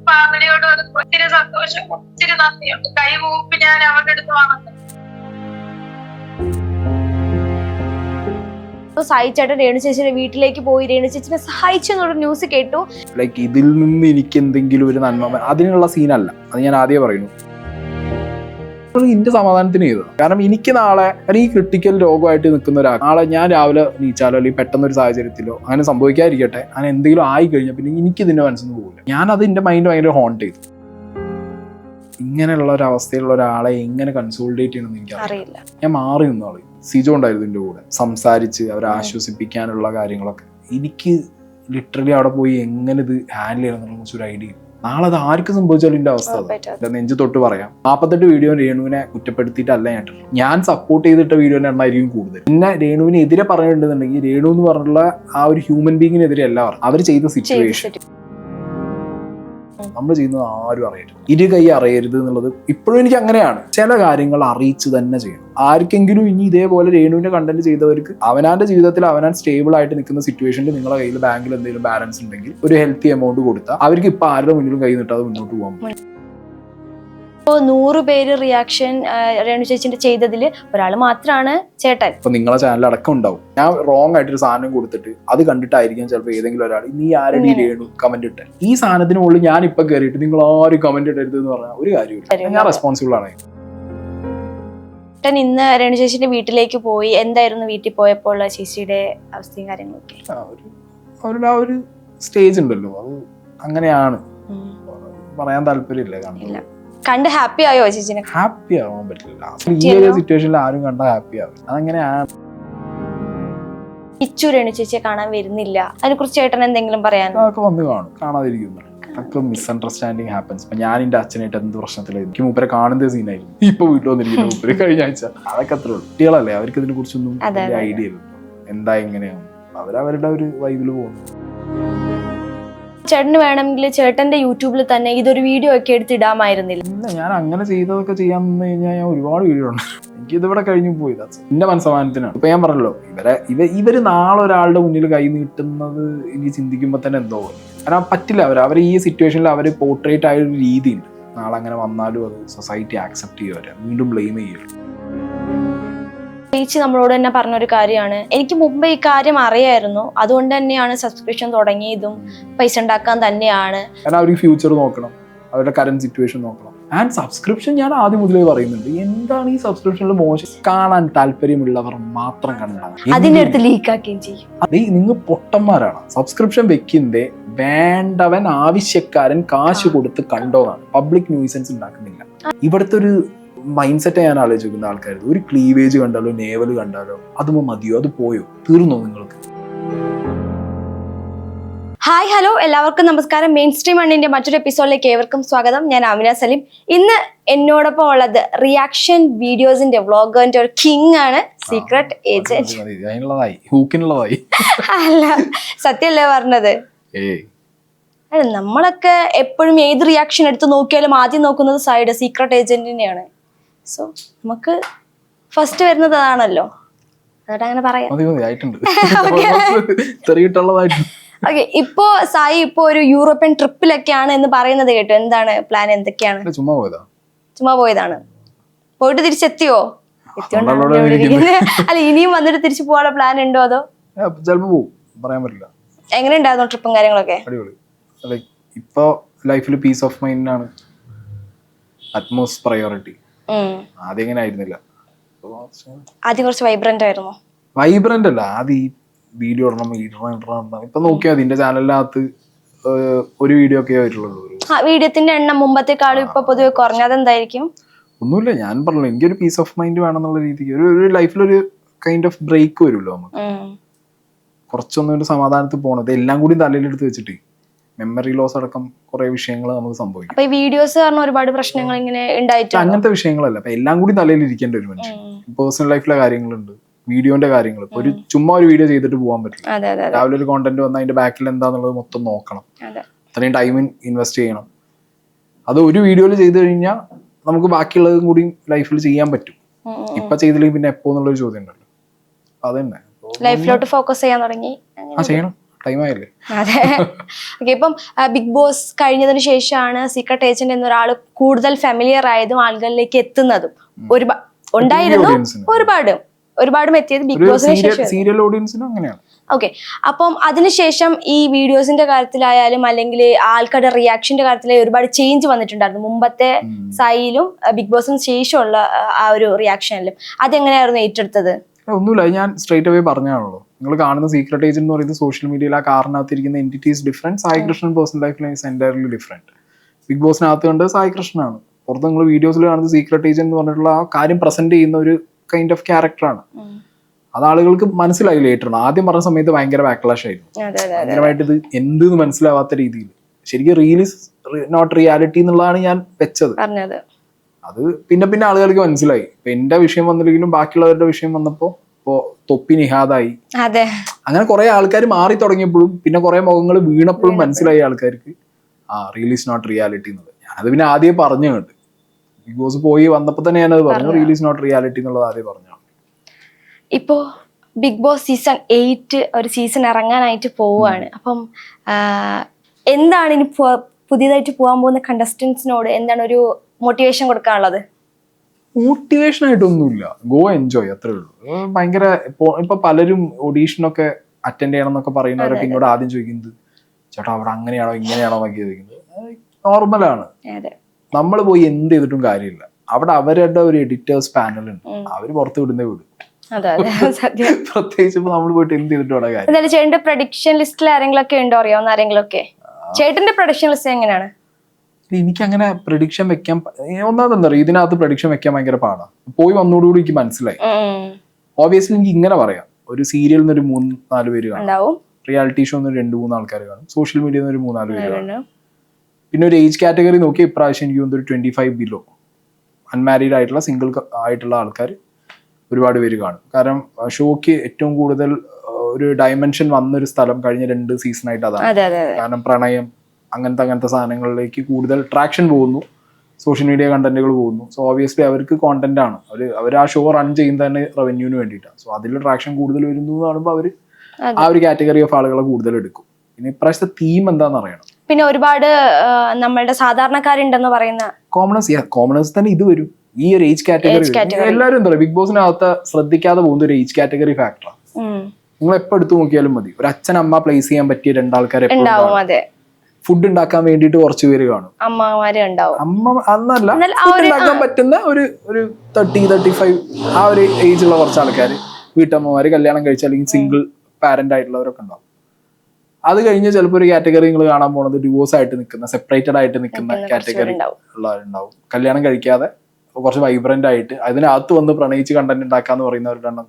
ഫാമിലിയോട് ഒത്തിരി സന്തോഷം, ഒത്തിരി നന്ദിയുണ്ട്. കൈകൂപ്പി ഞാൻ അവരുടെ അടുത്ത് വന്നത്. സായി ചേട്ടൻ രേണു ചേച്ചിയുടെ വീട്ടിലേക്ക് പോയി രേണു ചേച്ചിനെ സഹായിച്ചു എന്നുള്ള ന്യൂസ് കേട്ടു. ലൈക്ക് ഇതിൽ നിന്ന് എനിക്ക് എന്തെങ്കിലും ഒരു നന്മ, അതിനുള്ള സീനല്ല, അത് ഞാൻ ആദ്യം പറയുന്നു. എന്റെ സമാധാനത്തിന് ചെയ്തത്. കാരണം എനിക്ക് നാളെ ഈ ക്രിട്ടിക്കൽ രോഗമായിട്ട് നിൽക്കുന്ന ഒരാൾ നാളെ ഞാൻ രാവിലെ നീച്ചാലോ അല്ലെങ്കിൽ പെട്ടെന്നൊരു സാഹചര്യത്തിലോ അങ്ങനെ സംഭവിക്കാതിരിക്കട്ടെ, അങ്ങനെ എന്തെങ്കിലും ആയി കഴിഞ്ഞാൽ പിന്നെ എനിക്ക് ഇതിന്റെ മനസ്സിൽ നിന്ന് പോകില്ല. ഞാൻ അത് എന്റെ മൈൻഡ് ഭയങ്കര ഹോണ്ട് ചെയ്തു. ഇങ്ങനെയുള്ള ഒരു അവസ്ഥയിലുള്ള ഒരാളെ എങ്ങനെ കൺസോൾട്ടേറ്റ് ചെയ്യണമെന്ന് എനിക്കറിയില്ല. ഞാൻ മാറി നിന്നാള് സിജോ ഉണ്ടായിരുന്നു എൻ്റെ കൂടെ, സംസാരിച്ച് അവരെ ആശ്വസിപ്പിക്കാനുള്ള കാര്യങ്ങളൊക്കെ. എനിക്ക് ലിറ്ററലി അവിടെ പോയി എങ്ങനെ ഇത് ഹാൻഡിൽ ചെയ്യണം ഒരു ഐഡിയ. നാളെ അത് ആർക്ക് സംഭവിച്ചാലും എൻ്റെ അവസ്ഥ അത് നെഞ്ചു തൊട്ട് പറയാം. 48 വീഡിയോ രേണുവിനെ കുറ്റപ്പെടുത്തിയിട്ടല്ല ഞാൻ സപ്പോർട്ട് ചെയ്തിട്ട വീഡിയോന്റെ എണ്ണമായിരിക്കും കൂടുതൽ. പിന്നെ രേണുവിന് എതിരെ പറഞ്ഞിട്ടുണ്ടെന്നുണ്ടെങ്കിൽ രേണു എന്ന് പറഞ്ഞുള്ള ആ ഒരു ഹ്യൂമൻ ബീങ്ങിനെതിരെ അല്ല പറഞ്ഞു, അവർ ചെയ്ത സിറ്റുവേഷൻ. നമ്മൾ ചെയ്യുന്നത് ആരും അറിയരുത്, ഇരുകൈ അറിയരുത് എന്നുള്ളത് ഇപ്പോഴും എനിക്ക് അങ്ങനെയാണ്. ചില കാര്യങ്ങൾ അറിയിച്ച് തന്നെ ചെയ്യണം. ആർക്കെങ്കിലും ഇനി ഇതേപോലെ രേണുവിന്റെ കണ്ടന്റ് ചെയ്തവർക്ക് അവനാന്റെ ജീവിതത്തിൽ അവനാൻ സ്റ്റേബിൾ ആയിട്ട് നിൽക്കുന്ന സിറ്റുവേഷനിൽ നിങ്ങളുടെ കയ്യിൽ ബാങ്കിൽ എന്തെങ്കിലും ബാലൻസ് ഉണ്ടെങ്കിൽ ഒരു ഹെൽത്തി എമൗണ്ട് കൊടുത്താൽ അവർക്ക് ഇപ്പൊ ആരുടെ മുന്നിലും കൈ നീട്ടാതെ മുന്നോട്ട് പോകാൻ പറ്റും. ഇപ്പോൾ 100 പേര് റിയാക്ഷൻ രേണു ചേച്ചിന്റെ ചെയ്തതിൽ ഒരാൾ മാത്രമാണ് ചേട്ടൻ. ഇപ്പൊ നിങ്ങളെ ചാനൽ അടക്കം ഉണ്ടാവും, ഞാൻ റോങ് ആയിട്ടൊരു സാധനം കൊടുത്തിട്ട് അത് കണ്ടിട്ടായിരിക്കും ചിലപ്പോൾ ഏതെങ്കിലും ഒരാൾ നീ ആരുടെ രേണു കമന്റ് ഇട്ടെ, ഈ സാധനത്തിന് മുകളിൽ ഞാൻ ഇപ്പൊ കയറിയിട്ട് നിങ്ങൾ ആരും കമന്റ് ഇടരുത് എന്ന് പറഞ്ഞാൽ ഒരു കാര്യമില്ല. ഞാൻ റെസ്പോൺസിബിൾ ആണ്. ഇന്ന് രേണു ചേച്ചിന്റെ വീട്ടിലേക്ക് പോയി. എന്തായിരുന്നു വീട്ടിൽ പോയപ്പോൾ ചേച്ചിയുടെ അവസ്ഥയും കാര്യങ്ങളൊക്കെ? അവരുടെ ആ ഒരു സ്റ്റേജ് ഉണ്ടല്ലോ, അത് അങ്ങനെയാണ്, പറയാൻ താല്പര്യമില്ല. കാണില്ല കണ്ട് ഹാപ്പി ആയോ ചേച്ചിനെ? ഹാപ്പി ആവാൻ പറ്റില്ല ഈ ഒരു സിറ്റുവേഷനിൽ, ആരും കണ്ട ഹാപ്പി ആവും. അതങ്ങനെയാണ്. ഇച്ചു രേണു ചേച്ചിയെ കാണാൻ വരുന്നില്ല, അതിനെ കുറിച്ച് ചേട്ടൻ എന്തെങ്കിലും പറയാൻ? അതൊക്കെ വന്ന് കാണും, കാണാതിരിക്കുന്നു. അതൊക്കെ മിസ്അണ്ടർസ്റ്റാൻഡിങ് ഹാപ്പൻസ്. ഇപ്പൊ ഞാൻ എന്റെ അച്ഛനായിട്ട് എന്ത് പ്രശ്നത്തിലായിരുന്നു, എനിക്ക് മൂപ്പരെ കാണുന്ന സീനായിരുന്നു. ഇപ്പൊ വീട്ടിൽ വന്നിരിക്കുന്നു മൂപ്പര് കഴിഞ്ഞ ആഴ്ച. അതൊക്കെ അത്രേ ഉള്ളൂ. കുട്ടികളല്ലേ, അവർക്ക് ഇതിനെ കുറിച്ചൊന്നും ഐഡിയ ഇല്ലല്ലോ എന്താ എങ്ങനെയാണ്. അവരവരുടെ ഒരു വൈബില് പോകുന്നു. ചേട്ടന് വേണമെങ്കിൽ ചേട്ടന്റെ യൂട്യൂബിൽ തന്നെ ഇതൊരു വീഡിയോ ഒക്കെ എടുത്തിടാമായിരുന്നില്ല? ഞാൻ അങ്ങനെ ചെയ്തതൊക്കെ ചെയ്യാൻ നിന്ന് കഴിഞ്ഞാൽ ഞാൻ ഒരുപാട് വീഡിയോ ഉണ്ട്. എനിക്കിതിവിടെ കഴിഞ്ഞു പോയി. എന്റെ മനസ്സമാനത്തിനാണ്. ഇപ്പൊ ഞാൻ പറഞ്ഞല്ലോ, ഇവര് നാളെ ഒരാളുടെ മുന്നിൽ കൈ നീട്ടുന്നത് എനിക്ക് ചിന്തിക്കുമ്പോ തന്നെ എന്തോ പോലെ. കാരണം പറ്റില്ല. അവർ ഈ സിറ്റുവേഷനിൽ അവർ പോർട്രേറ്റ് ആയ ഒരു രീതിയുണ്ട്. നാളെ അങ്ങനെ വന്നാലും അത് സൊസൈറ്റി ആക്സെപ്റ്റ് ചെയ്യുക, വീണ്ടും ബ്ലെയിം ചെയ്യുക. ചേച്ചി നമ്മളോട് തന്നെ പറഞ്ഞൊരു കാര്യമാണ്, എനിക്ക് മുമ്പ് ഈ കാര്യം അറിയായിരുന്നു, അതുകൊണ്ട് തന്നെയാണ് സബ്സ്ക്രിപ്ഷൻ തുടങ്ങിയതും പൈസ ഉണ്ടാക്കാൻ തന്നെയാണ്. കാരണം അവർ ഫ്യൂച്ചർ നോക്കണം, അവരുടെ കറന്റ് സിറ്റുവേഷൻ നോക്കണം. ആൻഡ് സബ്സ്ക്രിപ്ഷൻ ഞാൻ ആദ്യം മുതലേ പറയുന്നുണ്ട്, എന്താണ് ഈ സബ്സ്ക്രിപ്ഷനിൽ മോശം? കാണാൻ താല്പര്യമുള്ളവർ മാത്രം കണ്ടാണ്. അതിന്റെ അടുത്ത് ലീക്കാക്കുകയും ചെയ്യും. അത് നിങ്ങൾ പൊട്ടന്മാരാണ്. സബ്സ്ക്രിപ്ഷൻ വെക്കുന്നേ വേണ്ടവൻ ആവശ്യക്കാരൻ കാശ് കൊടുത്ത് കണ്ടോന്നാണ്. പബ്ലിക് ന്യൂസൻസ് ഉണ്ടാക്കുന്നില്ല. ഇവിടുത്തെ ഒരു മൈൻഡ് സെറ്റ് ഞാൻ ആലോചിക്കുന്ന ആൾക്കാർ, ഒരു ക്ലീവേജ് കണ്ടാലോ നേവൽ കണ്ടാലോ അതുമോ മതിയോ, അത് പോയോ, തീർന്നോ നിങ്ങൾക്ക്? ഹായ് ഹലോ, എല്ലാവർക്കും നമസ്കാരം. മെയിൻ സ്ട്രീം മണ്ണിന്റെ മറ്റൊരു എപ്പിസോഡിലേക്ക് ഏവർക്കും സ്വാഗതം. ഞാൻ ആമിന സലീം. ഇന്ന് എന്നോടൊപ്പം ഉള്ളത് റിയാക്ഷൻ വീഡിയോസിന്റെ വ്ളോഗറിന്റെ ഒരു കിങ് ആണ്, സീക്രട്ട് ഏജന്റ്. അല്ല, സത്യല്ലേ പറഞ്ഞത്? അല്ല, നമ്മളൊക്കെ എപ്പോഴും ഏത് റിയാക്ഷൻ എടുത്ത് നോക്കിയാലും ആദ്യം നോക്കുന്നത് സൈഡ് സീക്രട്ട് ഏജന്റിനെയാണ്. സോ നമുക്ക് ഫസ്റ്റ് വരുന്നത് അതാണല്ലോ, അതോടെ അങ്ങനെ പറയാം. ഓക്കെ, ഇപ്പോ സായി ഇപ്പൊ ഒരു യൂറോപ്യൻ ട്രിപ്പിലൊക്കെയാണ് എന്ന് പറയുന്നത് കേട്ടു. എന്താണ് പ്ലാൻ? എന്തൊക്കെയാണ്? ചുമ്മാ പോയതാണ്. പോയിട്ട് തിരിച്ചെത്തിയോ? അല്ല, ഇനിയും വന്നിട്ട് തിരിച്ചു പോകാനുള്ള പ്ലാൻ ഉണ്ടോ? അതോ പറയാൻ പറ്റില്ല. എങ്ങനെ ഉണ്ടായിരുന്നു ട്രിപ്പും കാര്യങ്ങളൊക്കെ? ഇപ്പൊ ലൈഫിൽ പീസ് ഓഫ് മൈൻഡ് ആണ് അറ്റ്മോസ്റ്റ് പ്രയോറിറ്റി. ആദ്യം എങ്ങനെ ആയിരുന്നില്ല. ആദ്യം കുറച്ച് വൈബ്രന്റ് ആയിരുന്നു. വൈബ്രന്റ് അല്ല, ആദ്യം ഈ വീഡിയോ ഇടണം. ഇപ്പൊ നോക്കിയാൽ അതിന്റെ ചാനലിനകത്ത് ഒരു വീഡിയോ ഒക്കെ വരുള്ളൂ. വീഡിയോത്തിന്റെ എണ്ണം മുമ്പത്തെക്കാളും ഇപ്പൊ പൊതുവെ കുറഞ്ഞത് എന്തായിരിക്കും? ഒന്നുമില്ല, ഞാൻ പറഞ്ഞല്ലോ, എനിക്കൊരു പീസ് ഓഫ് മൈൻഡ് വേണമെന്നുള്ള രീതിക്ക് ഒരു ലൈഫിലൊരു കൈൻഡ് ഓഫ് ബ്രേക്ക് വരുമല്ലോ നമുക്ക്. കുറച്ചൊന്നും ഒരു സമാധാനത്തിൽ പോകണത് എല്ലാം കൂടി തലയിലെടുത്ത് വെച്ചിട്ട് മെമ്മറി ലോസ് അടക്കം കുറെ വിഷയങ്ങൾ നമുക്ക് സംഭവിക്കും. വീഡിയോസ് കാരണം ഒരുപാട് പ്രശ്നങ്ങൾ ഇങ്ങനെ ഉണ്ടായിട്ടുണ്ട്. അങ്ങനത്തെ വിഷയങ്ങളല്ല, അപ്പൊ എല്ലാം കൂടി തലയിൽ ഇരിക്കേണ്ട ഒരു മനുഷ്യൻ. പേഴ്സണൽ ലൈഫിലെ കാര്യങ്ങളുണ്ട്, വീഡിയോന്റെ കാര്യങ്ങൾ. ഒരു ചുമ്മാ ഒരു വീഡിയോ ചെയ്തിട്ട് പോകാൻ പറ്റില്ല. രാവിലെ ഒരു കോണ്ടന്റ് വന്നാൽ അതിന്റെ ബാക്കിൽ എന്താന്നുള്ളത് മൊത്തം നോക്കണം. അത്രയും ടൈം ഇൻവെസ്റ്റ് ചെയ്യണം. അത് ഒരു വീഡിയോയിൽ ചെയ്ത് കഴിഞ്ഞാൽ നമുക്ക് ബാക്കിയുള്ളതും കൂടി ലൈഫിൽ ചെയ്യാൻ പറ്റും. ഇപ്പൊ ചെയ്തില്ലെങ്കിൽ പിന്നെ എപ്പോ എന്നുള്ളൊരു ചോദ്യം ഉണ്ടല്ലോ. അത് തന്നെ ലൈഫിലോട്ട് ഫോക്കസ് ചെയ്യാൻ തുടങ്ങി. ചെയ്യണം, ടൈമായില്ലേ? അതെ. ഓക്കെ, ഇപ്പം ബിഗ് ബോസ് കഴിഞ്ഞതിന് ശേഷമാണ് സീക്രട്ട് ഏജന്റ് എന്നൊരാൾ കൂടുതൽ ഫെമിലിയർ ആയതും ആളുകളിലേക്ക് എത്തുന്നതും. ഉണ്ടായിരുന്നു ഒരുപാടും എത്തിയത് ബിഗ് ബോസിന് ശേഷം. സീരിയൽ ഓഡിയൻസിനും അങ്ങനെയാണ്. ഓക്കെ, അപ്പം അതിനുശേഷം ഈ വീഡിയോസിന്റെ കാര്യത്തിലായാലും അല്ലെങ്കിൽ ആൾക്കാരുടെ റിയാക്ഷന്റെ കാര്യത്തിലായാലും ഒരുപാട് ചേഞ്ച് വന്നിട്ടുണ്ടായിരുന്നു മുമ്പത്തെ സായിലും ബിഗ് ബോസിന് ശേഷമുള്ള ആ ഒരു റിയാക്ഷനിലും. അതെങ്ങനെയായിരുന്നു ഏറ്റെടുത്തത്? ഒന്നുമില്ല, ഞാൻ സ്ട്രേറ്റ് അവേ പറഞ്ഞാണല്ലോ. നിങ്ങൾ കാണുന്ന സീക്രട്ട് ഏജന്റ് എന്ന് പറയുന്നത് സോഷ്യൽ മീഡിയയിൽ ആ കാറിനകത്തിരിക്കുന്ന entities different, Sai Krishnan personal ലൈഫിൽ ഈസ് എൻറ്റയർലി ഡിഫറെന്റ്. ബിഗ് ബോസിനകത്ത് കണ്ട് സായി കൃഷ്ണനാണ്, പുറത്ത് നിങ്ങൾ വീഡിയോസിൽ കാണുന്നത് സീക്രട്ട് ഏജന്റ് എന്ന് പറഞ്ഞിട്ടുള്ള ആ കാര്യം പ്രസന്റ് ചെയ്യുന്ന ഒരു കൈൻഡ് ഓഫ് ക്യാരക്ടറാണ്. അത് ആളുകൾക്ക് മനസ്സിലായി ലേറ്ററാണ്. ആദ്യം പറഞ്ഞ സമയത്ത് ഭയങ്കര ബാക്ക്ലാഷ് ആയിരുന്നു, ഭയങ്കരമായിട്ട് ഇത് എന്തെന്ന് മനസ്സിലാവാത്ത രീതിയിൽ. ശരിക്കും റിയൽ ഈസ് നോട്ട് റിയാലിറ്റി എന്നുള്ളതാണ് ഞാൻ വെച്ചത്. അത് പിന്നെ ആളുകൾക്ക് മനസ്സിലായി. ഇപ്പൊ എന്റെ വിഷയം വന്നില്ലെങ്കിലും ബാക്കിയുള്ളവരുടെ വിഷയം വന്നപ്പോ ഇപ്പോ തൊപ്പി നിഹാദായി, അങ്ങനെ കുറെ ആൾക്കാർ മാറി തുടങ്ങിയപ്പോഴും പിന്നെ കുറെ മുഖങ്ങൾ വീണപ്പോഴും മനസ്സിലായി ആൾക്കാർക്ക് റിയൽ ഈസ് നോട്ട് റിയാലിറ്റി എന്നുള്ളത്. ഞാനത് പിന്നെ ആദ്യം പറഞ്ഞു കേട്ട് ബിഗ് ബോസ് പോയി വന്നപ്പോ തന്നെ ഞാനത് പറഞ്ഞു, റിയൽ ഈസ് നോട്ട് റിയാലിറ്റി എന്നുള്ളത് ആദ്യം പറഞ്ഞു. ഇപ്പോ ബിഗ് ബോസ് സീസൺ 8 ഒരു സീസൺ ഇറങ്ങാനായിട്ട് പോവുകയാണ്. അപ്പം എന്താണ് ഇനി പുതിയതായിട്ട് പോകാൻ പോകുന്ന കണ്ടസ്റ്റൻസിനോട് എന്താണ് ഒരു മോട്ടിവേഷൻ കൊടുക്കാനുള്ളത്? മോട്ടിവേഷൻ ആയിട്ടൊന്നുമില്ല, ഗോ എൻജോയ്, അത്രേ ഉള്ളൂ. ഭയങ്കര ഇപ്പൊ പലരും ഓഡീഷനൊക്കെ അറ്റൻഡ് ചെയ്യണം എന്നൊക്കെ പറയുന്നവരൊക്കെ എന്നോട് ആദ്യം ചോദിക്കുന്നത് ചേട്ടാ അവിടെ അങ്ങനെയാണോ ഇങ്ങനെയാണോ എന്നൊക്കെ ചോദിക്കുന്നത്. നോർമലാണ്. നമ്മൾ പോയി എന്ത് ചെയ്തിട്ടും കാര്യമില്ല. അവിടെ അവരുടെ ഒരു എഡിറ്റേഴ്സ് പാനലുണ്ട്, അവര് പുറത്ത് വിടുന്നേ വിടും. പ്രത്യേകിച്ച് നമ്മൾ പോയിട്ട് എന്ത് ചെയ്തിട്ടും കാര്യം. ചേട്ടന്റെ പ്രഡിക്ഷൻ ലിസ്റ്റിൽ ആരെങ്കിലും ഒക്കെ ഉണ്ടോ, അറിയാവുന്ന ആരെങ്കിലും ഒക്കെ? ചേട്ടന്റെ പ്രഡിക്ഷൻ ലിസ്റ്റ് എങ്ങനെയാണ്? എനിക്ക് അങ്ങനെ പ്രഡിക്ഷൻ വെക്കാൻ ഒന്നാമതെന്താ പറയുക, ഇതിനകത്ത് പ്രഡിക്ഷൻ വെക്കാൻ ഭയങ്കര പാടാണ്. പോയി വന്നോടുകൂടി എനിക്ക് മനസ്സിലായി. ഓബിയസ്ലി എനിക്ക് ഇങ്ങനെ പറയാം, ഒരു സീരിയലിൽ നിന്ന് ഒരു 3-4 പേര് കാണും, റിയാലിറ്റി ഷോ നിന്ന് 2-3 ആൾക്കാർ കാണും, സോഷ്യൽ മീഡിയയിൽ നിന്ന് ഒരു 3-4 പേര് കാണും. പിന്നെ ഒരു ഏജ് കാറ്റഗറി നോക്കി ഇപ്രാവശ്യം എനിക്ക് തോന്നുന്നു ഒരു 25 ബിലോ അൺമാരീഡ് ആയിട്ടുള്ള സിംഗിൾ ആയിട്ടുള്ള ആൾക്കാർ ഒരുപാട് പേര് കാണും. കാരണം ഷോക്ക് ഏറ്റവും കൂടുതൽ ഒരു ഡയമെൻഷൻ വന്നൊരു സ്ഥലം കഴിഞ്ഞ 2 സീസണായിട്ട് അതാണ്. കാരണം പ്രണയം അങ്ങനത്തെ സാധനങ്ങളിലേക്ക് കൂടുതൽ ട്രാക്ഷൻ പോകുന്നു, സോഷ്യൽ മീഡിയ കണ്ടന്റുകൾ പോകുന്നു. സോ ഓബിയസ്ലി അവർക്ക് കോണ്ടന്റ് ആണ്, അവർ ആ ഷോ റൺ ചെയ്യുന്നത് തന്നെ റവന്യൂവിന് വേണ്ടിയിട്ടാണ്. സോ അതിൽ ട്രാക്ഷൻ കൂടുതൽ വരുന്നു എന്ന് കാണുമ്പോൾ അവർ ആ ഒരു കാറ്റഗറി ഓഫ് ആളുകളെ കൂടുതൽ എടുക്കും. പിന്നെ ഇപ്രാവശ്യത്തെ തീം എന്താണെന്ന് അറിയണം. പിന്നെ ഒരുപാട് നമ്മളുടെ സാധാരണക്കാരുണ്ടെന്ന് പറയുന്ന കോമണേഴ്സ് തന്നെ ഇത് വരും, ഈ ഒരു ഏജ് കാറ്റഗറി. എല്ലാവരും എന്താ പറയുക, ബിഗ് ബോസിനകത്ത് ശ്രദ്ധിക്കാതെ പോകുന്ന ഒരു ഏജ് കാറ്റഗറി ഫാക്ടറാണ്. നിങ്ങൾ എപ്പോ എടുത്തു നോക്കിയാലും മതി, ഒരു അച്ഛൻ അമ്മ പ്ലേസ് ചെയ്യാൻ പറ്റിയ 2 ആൾക്കാരെ ഫുഡ് ഉണ്ടാക്കാൻ വേണ്ടിയിട്ട് കുറച്ച് പേര് കാണും, അമ്മമാര് ഉണ്ടാവും. അമ്മ അന്നല്ല, ഫുഡ് ഉണ്ടാക്കാൻ പറ്റുന്ന ഒരു 30-35 ആ ഒരു ഏജുള്ള കുറച്ച് ആൾക്കാർ, വീട്ടമ്മമാര്, കല്യാണം കഴിച്ച അല്ലെങ്കിൽ സിംഗിൾ പാരന്റ് ആയിട്ടുള്ളവരൊക്കെ ഉണ്ടാവും. അത് കഴിഞ്ഞ് ചിലപ്പോൾ ഒരു കാറ്റഗറി നിങ്ങൾ കാണാൻ പോണത് ഡിവോഴ്സ് ആയിട്ട് നിൽക്കുന്ന, സെപ്പറേറ്റഡ് ആയിട്ട് നിൽക്കുന്ന കാറ്റഗറി ഉള്ളവരുണ്ടാവും. കല്യാണം കഴിക്കാതെ കുറച്ച് വൈബ്രന്റ് ആയിട്ട് അതിനകത്ത് വന്ന് പ്രണയിച്ച് കണ്ടന്റ് ഉണ്ടാക്കാന്ന് പറയുന്നവരുടെ എണ്ണം.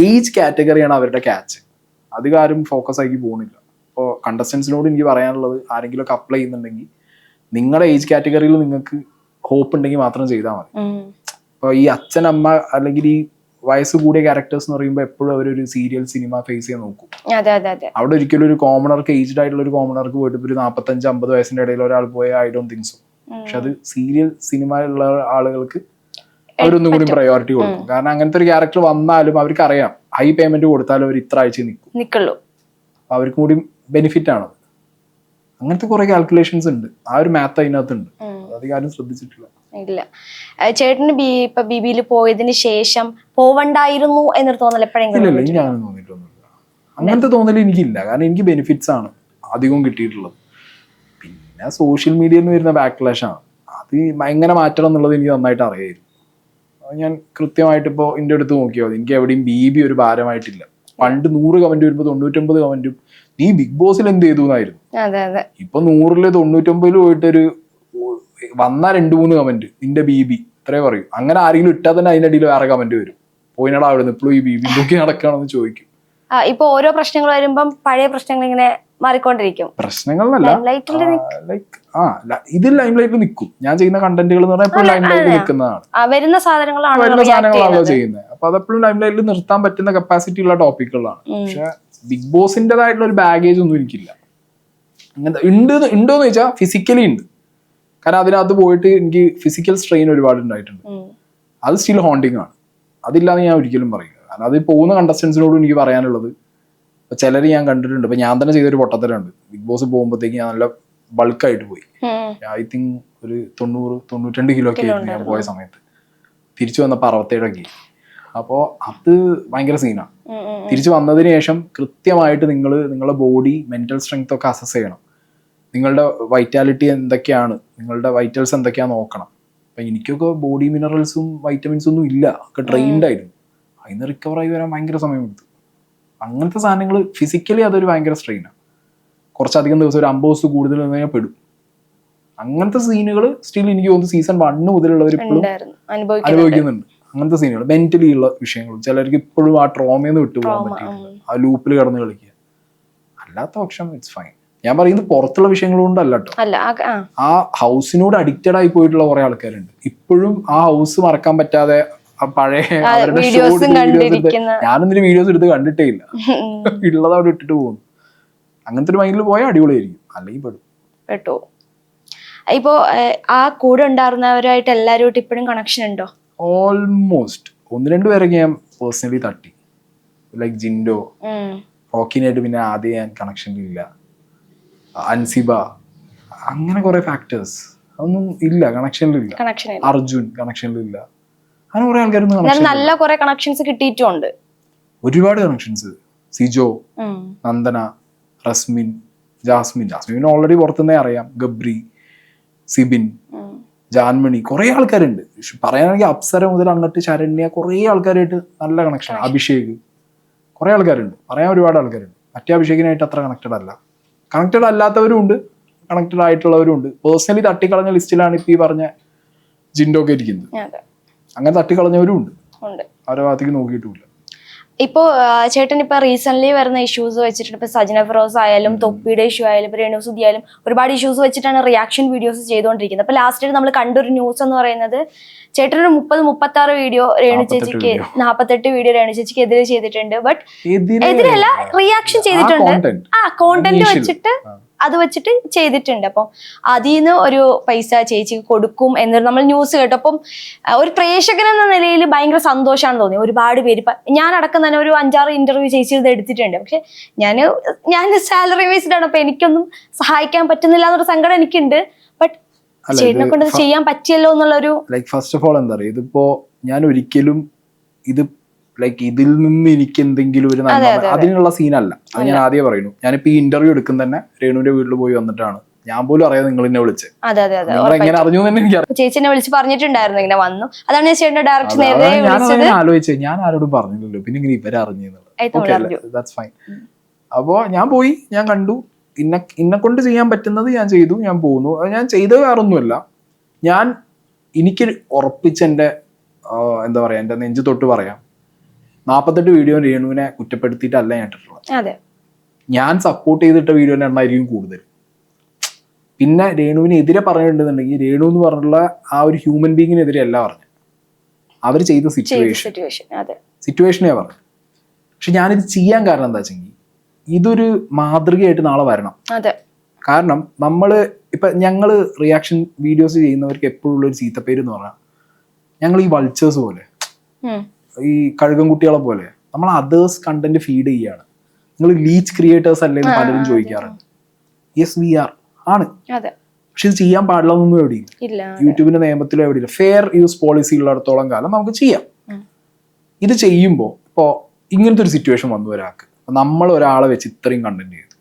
ഏജ് കാറ്റഗറിയാണ് അവരുടെ ക്യാച്ച്. അധികാരും ഫോക്കസ് ആക്കി പോകുന്നില്ല. ഇപ്പോൾ കണ്ടസ്റ്റൻസിനോട് എനിക്ക് പറയാനുള്ളത്, ആരെങ്കിലും ഒക്കെ അപ്ലൈ ചെയ്യുന്നുണ്ടെങ്കിൽ നിങ്ങളുടെ ഏജ് കാറ്റഗറിയിൽ നിങ്ങൾക്ക് ഹോപ്പ് ഉണ്ടെങ്കിൽ മാത്രം ചെയ്താൽ മതി. ഇപ്പോൾ ഈ അച്ഛൻ അമ്മ അല്ലെങ്കിൽ ഈ വയസ്സ് കൂടിയ ക്യാരക്ടേഴ്സ് എന്ന് പറയുമ്പോൾ എപ്പോഴും അവരൊരു സീരിയൽ സിനിമ ഫേസ് ചെയ്യാൻ നോക്കും. അവിടെ ഒരിക്കലും ഒരു കോമണർക്ക്, ഏജ്ഡ് ആയിട്ടുള്ള ഒരു കോമണർക്ക് പോയിട്ട് ഒരു 45-50 വയസ്സിന്റെ ഇടയിൽ ഒരാൾ പോയ ഐ ഡോണ്ട് തിങ്ക് സോ. പക്ഷെ അത് സീരിയൽ സിനിമയിലുള്ള ആളുകൾക്ക് അവരൊന്നും കൂടി പ്രയോറിറ്റി കൊടുക്കും. കാരണം അങ്ങനത്തെ ഒരു ക്യാരക്ടർ വന്നാലും അവർക്ക് അറിയാം ഹൈ പേയ്മെന്റ് കൊടുത്താലും അവർ ഇത്ര ആഴ്ച നിൽക്കുള്ളൂ, അവർക്കും കൂടി ബെനിഫിറ്റ് ആണ്. അങ്ങനത്തെ കുറെ കാൽക്കുലേഷൻസ് ഉണ്ട്, ആ ഒരു മാത്ത് അതിനകത്തുണ്ട്, അധികം ശ്രദ്ധിച്ചിട്ടില്ല. ഇല്ല, ചേട്ടന് ഇപ്പൊ ബിബിയിൽ പോയതിന് ശേഷം പോവണ്ടായിരുന്നു എന്നൊരു തോന്നൽ എപ്പോഴെങ്കിലും? ഇല്ല, എനിക്ക് അങ്ങനെ തോന്നിയിട്ടൊന്നുമില്ല. അങ്ങനത്തെ തോന്നൽ എനിക്കില്ല. കാരണം എനിക്ക് ബെനിഫിറ്റ്സ് ആണ് അധികവും കിട്ടിയിട്ടുള്ളത്. പിന്നെ സോഷ്യൽ മീഡിയയിൽ നിന്ന് വരുന്ന ബാക്ക്ലാഷ് ആണ്, അത് എങ്ങനെ മാറ്റണം എന്നുള്ളത് എനിക്ക് നന്നായിട്ട് അറിയായിരുന്നു. ഞാൻ കൃത്യമായിട്ട് ഇപ്പോൾ എൻ്റെ അടുത്ത് നോക്കിയാൽ മതി, എനിക്ക് എവിടെയും ബിബി ഒരു ഭാരമായിട്ടില്ല. പണ്ട് 100 കമന്റ് വരുമ്പോൾ 99 കമന്റും നീ ബിഗ് ബോസിൽ എന്ത് ചെയ്തു എന്നായിരുന്നു. ഇപ്പൊ 100-ല് 99-ല് പോയിട്ടൊരു വന്ന 2-3 കമന്റ് നിന്റെ ബിബി ഇത്രേ പറയും. അങ്ങനെ ആരെങ്കിലും ഇട്ടാൽ തന്നെ അതിന്റെ അടിയിൽ വേറെ കമന്റ് വരും, പോയിനടാ അവിടെ നിന്ന് ഇപ്പോഴും ഈ ബിബി നോക്കി നടക്കുകയാണെന്ന് ചോദിക്കും. ഇപ്പൊ ഓരോ പ്രശ്നങ്ങൾ വരുമ്പം പഴയ പ്രശ്നങ്ങൾ ഇങ്ങനെ മാറിക്കൊണ്ടിരിക്കും. പ്രശ്നങ്ങളല്ല, ഇത് ലൈം ലൈറ്റിൽ നിൽക്കും. ഞാൻ ചെയ്യുന്ന കണ്ടന്റുകൾ എന്ന് പറഞ്ഞാൽ എപ്പോഴും ലൈം ലൈറ്റിൽ നിൽക്കുന്നതാണ്, വരുന്ന സാധനങ്ങളാണല്ലോ ചെയ്യുന്നത്. അപ്പൊ അതെപ്പോഴും ലൈം ലൈറ്റിൽ നിർത്താൻ പറ്റുന്ന കപ്പാസിറ്റി ഉള്ള ടോപ്പിക്കുകളാണ്. പക്ഷെ ബിഗ് ബോസിന്റേതായിട്ടുള്ള ഒരു ബാഗേജ് ഒന്നും എനിക്കില്ല. അങ്ങനത്തെ ഉണ്ടോന്ന് ചോദിച്ചാൽ ഫിസിക്കലി ഉണ്ട്. കാരണം അതിനകത്ത് പോയിട്ട് എനിക്ക് ഫിസിക്കൽ സ്ട്രെയിൻ ഒരുപാട് ഉണ്ടായിട്ടുണ്ട്. അത് സ്റ്റിൽ ഹോണ്ടിങ് ആണ്, അതില്ലാന്ന് ഞാൻ ഒരിക്കലും പറയില്ല. കാരണം അത് പോകുന്ന കണ്ടസ്റ്റൻസിനോടും എനിക്ക് പറയാനുള്ളത്, അപ്പൊ ചിലർ ഞാൻ കണ്ടിട്ടുണ്ട്. ഇപ്പൊ ഞാൻ തന്നെ ചെയ്തൊരു പൊട്ടത്തലുണ്ട്. ബിഗ് ബോസ് പോകുമ്പോഴത്തേക്ക് ഞാൻ നല്ല ബൾക്കായിട്ട് പോയി. ഐ തിങ്ക് ഒരു 90-92 കിലോ ഒക്കെ ആയിരുന്നു ഞാൻ പോയ സമയത്ത്. തിരിച്ചു വന്നപ്പോൾ 67 ഒക്കെ. അപ്പോൾ അത് ഭയങ്കര സീനാണ്. തിരിച്ചു വന്നതിന് ശേഷം കൃത്യമായിട്ട് നിങ്ങളുടെ ബോഡി മെന്റൽ സ്ട്രെങ്ത് ഒക്കെ അസസ് ചെയ്യണം. നിങ്ങളുടെ വൈറ്റാലിറ്റി എന്തൊക്കെയാണ്, നിങ്ങളുടെ വൈറ്റൽസ് എന്തൊക്കെയാണെന്ന് നോക്കണം. അപ്പൊ എനിക്കൊക്കെ ബോഡി മിനറൽസും വൈറ്റമിൻസും ഒന്നും ഇല്ല, ഒക്കെ ട്രെയിൻഡ് ആയിരുന്നു. അതിന് റിക്കവർ ആയി വരാൻ ഭയങ്കര സമയമെടുത്തു. അങ്ങനത്തെ സാധനങ്ങൾ ഫിസിക്കലി അതൊരു ഭയങ്കര സ്ട്രെയിനാണ്. കുറച്ചധികം ദിവസം ഒരു 50 ദിവസം കൂടുതൽ കഴിഞ്ഞാൽ പെടും. അങ്ങനത്തെ സീനുകൾ സ്റ്റിൽ എനിക്ക് തോന്നുന്നു സീസൺ 1 മുതലുള്ളവർ ഇപ്പോഴും അനുഭവിക്കുന്നുണ്ട്. അങ്ങനത്തെ സീനുകൾ മെന്റലി ഉള്ള വിഷയങ്ങളും ചിലർക്ക് ഇപ്പോഴും ആ ട്രോമയെന്ന് വിട്ടുപോകാൻ പറ്റില്ല, ആ ലൂപ്പിൽ കടന്ന് കളിക്കുക. അല്ലാത്ത പക്ഷം ഇറ്റ്സ് ഫൈൻ. ഞാൻ പറയുന്നത് പുറത്തുള്ള വിഷയങ്ങൾ കൊണ്ടല്ല കേട്ടോ. ആ ഹൗസിനോട് അഡിക്റ്റഡ് ആയി പോയിട്ടുള്ള കുറെ ആൾക്കാരുണ്ട്. ഇപ്പോഴും ആ ഹൗസ് മറക്കാൻ പറ്റാതെ പഴയ അവരുടെ ഞാനൊന്നിന് വീഡിയോസ് എടുത്ത് കണ്ടിട്ടേ ഇല്ല, ഉള്ളത് അവിടെ ഇട്ടിട്ട് പോകുന്നു. അങ്ങനത്തെ ഒരു മൈൻഡിൽ പോയാൽ അടിപൊളിയായിരിക്കും, അല്ലെങ്കിൽ പെട്ടോ. ഇപ്പോ ആ കൂടെ ഉണ്ടായിരുന്നവരായിട്ട് എല്ലാവരുമായിട്ട് ഇപ്പോഴും കണക്ഷൻ ഉണ്ടോ? ഓൾമോസ്റ്റ് 1-2 പേരൊക്കെ ഞാൻ പേഴ്സണലി തട്ടി. ലൈക്ക് ജിൻഡോ, റോക്കിനായിട്ട് പിന്നെ ആദ്യം ഞാൻ കണക്ഷനിലില്ല. അൻസിബ, അങ്ങനെ കുറെ ഫാക്ടേഴ്സ് അതൊന്നും ഇല്ല, കണക്ഷനിലില്ല. അർജുൻ കണക്ഷനിലില്ല. അങ്ങനെ കുറെ ആൾക്കാരൊന്നും നല്ല കുറെ കണക്ഷൻസ് കിട്ടിയിട്ടുണ്ട്. ഒരുപാട് കണക്ഷൻസ്. സിജോ, നന്ദന, റസ്മിൻ, ജാസ്മിൻ ഓൾറെഡി പുറത്തുനിന്നേ അറിയാം. ഗബ്രി, സിബിൻ, ജാൻമണി, കുറെ ആൾക്കാരുണ്ട്. പറയാനാണെങ്കിൽ അപ്സര മുതൽ അങ്ങോട്ട് ശരണ്യ, കുറെ ആൾക്കാരായിട്ട് നല്ല കണക്ഷൻ. അഭിഷേക്, കുറെ ആൾക്കാരുണ്ട്. പറയാൻ ഒരുപാട് ആൾക്കാരുണ്ട്. മറ്റേ അഭിഷേകിനായിട്ട് അത്ര കണക്റ്റഡ് അല്ല. കണക്റ്റഡ് അല്ലാത്തവരും ഉണ്ട്, കണക്റ്റഡ് ആയിട്ടുള്ളവരും ഉണ്ട്. പേഴ്സണലി തട്ടിക്കളഞ്ഞ ലിസ്റ്റിലാണ് ഇപ്പൊ ഈ പറഞ്ഞ ജിൻഡോ ഒക്കെ ഇരിക്കുന്നത്. അങ്ങനെ തട്ടിക്കളഞ്ഞവരും ഉണ്ട്, അവരുടെ ഭാഗത്തേക്ക് നോക്കിയിട്ടുമില്ല. ഇപ്പോ ചേട്ടൻ ഇപ്പൊ റീസെന്റ് വരുന്ന ഇഷ്യൂസ് വെച്ചിട്ടുണ്ട്. ഇപ്പൊ സജന ഫിറോസ് ആയാലും, തൊപ്പിയുടെ ഇഷ്യൂ ആയാലും, ഇപ്പൊ രേണുസുതി ആയാലും ഒരുപാട് ഇഷ്യൂസ് വെച്ചിട്ടാണ് റിയാക്ഷൻ വീഡിയോസ് ചെയ്തുകൊണ്ടിരിക്കുന്നത്. അപ്പൊ ലാസ്റ്റ് നമ്മൾ കണ്ടൊരു ന്യൂസ് എന്ന് പറയുന്നത് ചേട്ടനൊരു 30-36 വീഡിയോ രേണു ചേച്ചിക്ക്, 48 വീഡിയോ രേണു ചേച്ചിക്ക് എതിരെ ചെയ്തിട്ടുണ്ട്. ബട്ട് എതിരല്ല, റിയാക്ഷൻ ചെയ്തിട്ടുണ്ട്. കോണ്ടന്റ് വെച്ചിട്ട് അത് വെച്ചിട്ട് ചെയ്തിട്ടുണ്ട്. അപ്പം അതിൽ നിന്ന് ഒരു പൈസ ചേച്ചിക്ക് കൊടുക്കും എന്നൊരു നമ്മൾ ന്യൂസ് കേട്ടു. അപ്പം ഒരു പ്രേക്ഷകൻ എന്ന നിലയിൽ ഭയങ്കര സന്തോഷമാണ് തോന്നി. ഒരുപാട് പേര്, ഞാൻ അടക്കം തന്നെ ഒരു 5-6 ഇന്റർവ്യൂ ചേച്ചി ഇത് എടുത്തിട്ടുണ്ട്. പക്ഷെ ഞാൻ സാലറി ബേസ്ഡ് ആണ്, അപ്പൊ എനിക്കൊന്നും സഹായിക്കാൻ പറ്റുന്നില്ല എന്നൊരു സങ്കടം എനിക്കുണ്ട്. ബട്ട് ചേട്ടനെ കൊണ്ട് ചെയ്യാൻ പറ്റിയല്ലോ എന്നുള്ളൊരു ലൈക്ക് ഫസ്റ്റ് ഓഫ് ഓൾ എന്താ പറയുക, ഇതിപ്പോ ഞാൻ ഒരിക്കലും ഇത് ലൈക്ക് ഇതിൽ നിന്ന് എനിക്ക് എന്തെങ്കിലും ഒരു അതിനുള്ള സീനല്ല. അത് ഞാൻ ആദ്യം പറയുന്നു. ഞാനിപ്പോ ഈ ഇന്റർവ്യൂ എടുക്കുന്ന തന്നെ രേണുവിന്റെ വീട്ടിൽ പോയി വന്നിട്ടാണ്. ഞാൻ പോലും അറിയാതെ നിങ്ങൾ എന്നെ വിളിച്ചത്. എങ്ങനെ അറിഞ്ഞു തന്നെ എനിക്ക് ചേച്ചിനെ വിളിച്ച് പറഞ്ഞിട്ടുണ്ടായിരുന്നു ഇങ്ങനെ വന്നു. അതാണ് ചേട്ടന്റെ ഡയറക്ഷൻ നേരത്തെ ഞാൻ ആലോചിച്ചത്. ഞാൻ ആരോടും പറഞ്ഞില്ലല്ലോ, പിന്നെ ഇങ്ങനെ ഇവരെ അറിഞ്ഞത്. ഫൈൻ. അപ്പോ ഞാൻ പോയി, ഞാൻ കണ്ടു. ഇന്നെ കൊണ്ട് ചെയ്യാൻ പറ്റുന്നത് ഞാൻ ചെയ്തു, ഞാൻ പോകുന്നു. ഞാൻ ചെയ്തത് വേറൊന്നുമല്ല. എനിക്ക് ഉറപ്പിച്ച എന്റെ എന്താ പറയാ, എന്റെ നെഞ്ചു തൊട്ട് പറയാം, 48 വീഡിയോ രേണുവിനെ കുറ്റപ്പെടുത്തിയിട്ടല്ല ഞാൻ ഇട്ടിട്ടുള്ളത്. ഞാൻ സപ്പോർട്ട് ചെയ്തിട്ട വീഡിയോന്റെ എണ്ണമായിരിക്കും കൂടുതൽ. പിന്നെ രേണുവിനെതിരെ പറഞ്ഞിട്ടുണ്ടെന്നുണ്ടെങ്കിൽ രേണു എന്ന് പറഞ്ഞുള്ള ആ ഒരു ഹ്യൂമൻ ബീങ്ങിനെതിരെ അല്ല പറഞ്ഞു, അവർ ചെയ്ത സിറ്റുവേഷനെ പറഞ്ഞു. പക്ഷെ ഞാനിത് ചെയ്യാൻ കാരണം എന്താ വെച്ചെങ്കിൽ ഇതൊരു മാതൃകയായിട്ട് നാളെ വരണം. കാരണം ഞങ്ങള് റിയാക്ഷൻ വീഡിയോസ് ചെയ്യുന്നവർക്ക് എപ്പോഴുള്ള ഒരു ചീത്തപ്പേര് എന്ന് പറഞ്ഞാൽ, ഞങ്ങൾ ഈ വൾച്ചേഴ്സ് പോലെ, ഈ കഴുകൻ കുട്ടികളെ പോലെ നമ്മൾ അതേഴ്സ് കണ്ടന്റ് ഫീഡ് ചെയ്യാണ്. നിങ്ങൾ ലീച്ച് ക്രിയേറ്റേഴ്സ് അല്ലേന്ന് പലരും ചോദിക്കാറുണ്ട്. യെസ് വി ആർ ആണ്. പക്ഷെ ഇത് ചെയ്യാൻ പാടില്ലെന്നൊന്നും എവിടെയില്ല. യൂട്യൂബിന്റെ നിയമത്തിലും എവിടെയില്ല. ഫെയർ യൂസ് പോളിസി ഉള്ളിടത്തോളം കാലം നമുക്ക് ചെയ്യാം. ഇത് ചെയ്യുമ്പോൾ ഇപ്പോ ഇങ്ങനത്തെ ഒരു സിറ്റുവേഷൻ വന്നു ഒരാൾക്ക്, നമ്മൾ ഒരാളെ വെച്ച് ഇത്രയും കണ്ടന്റ് ചെയ്തു,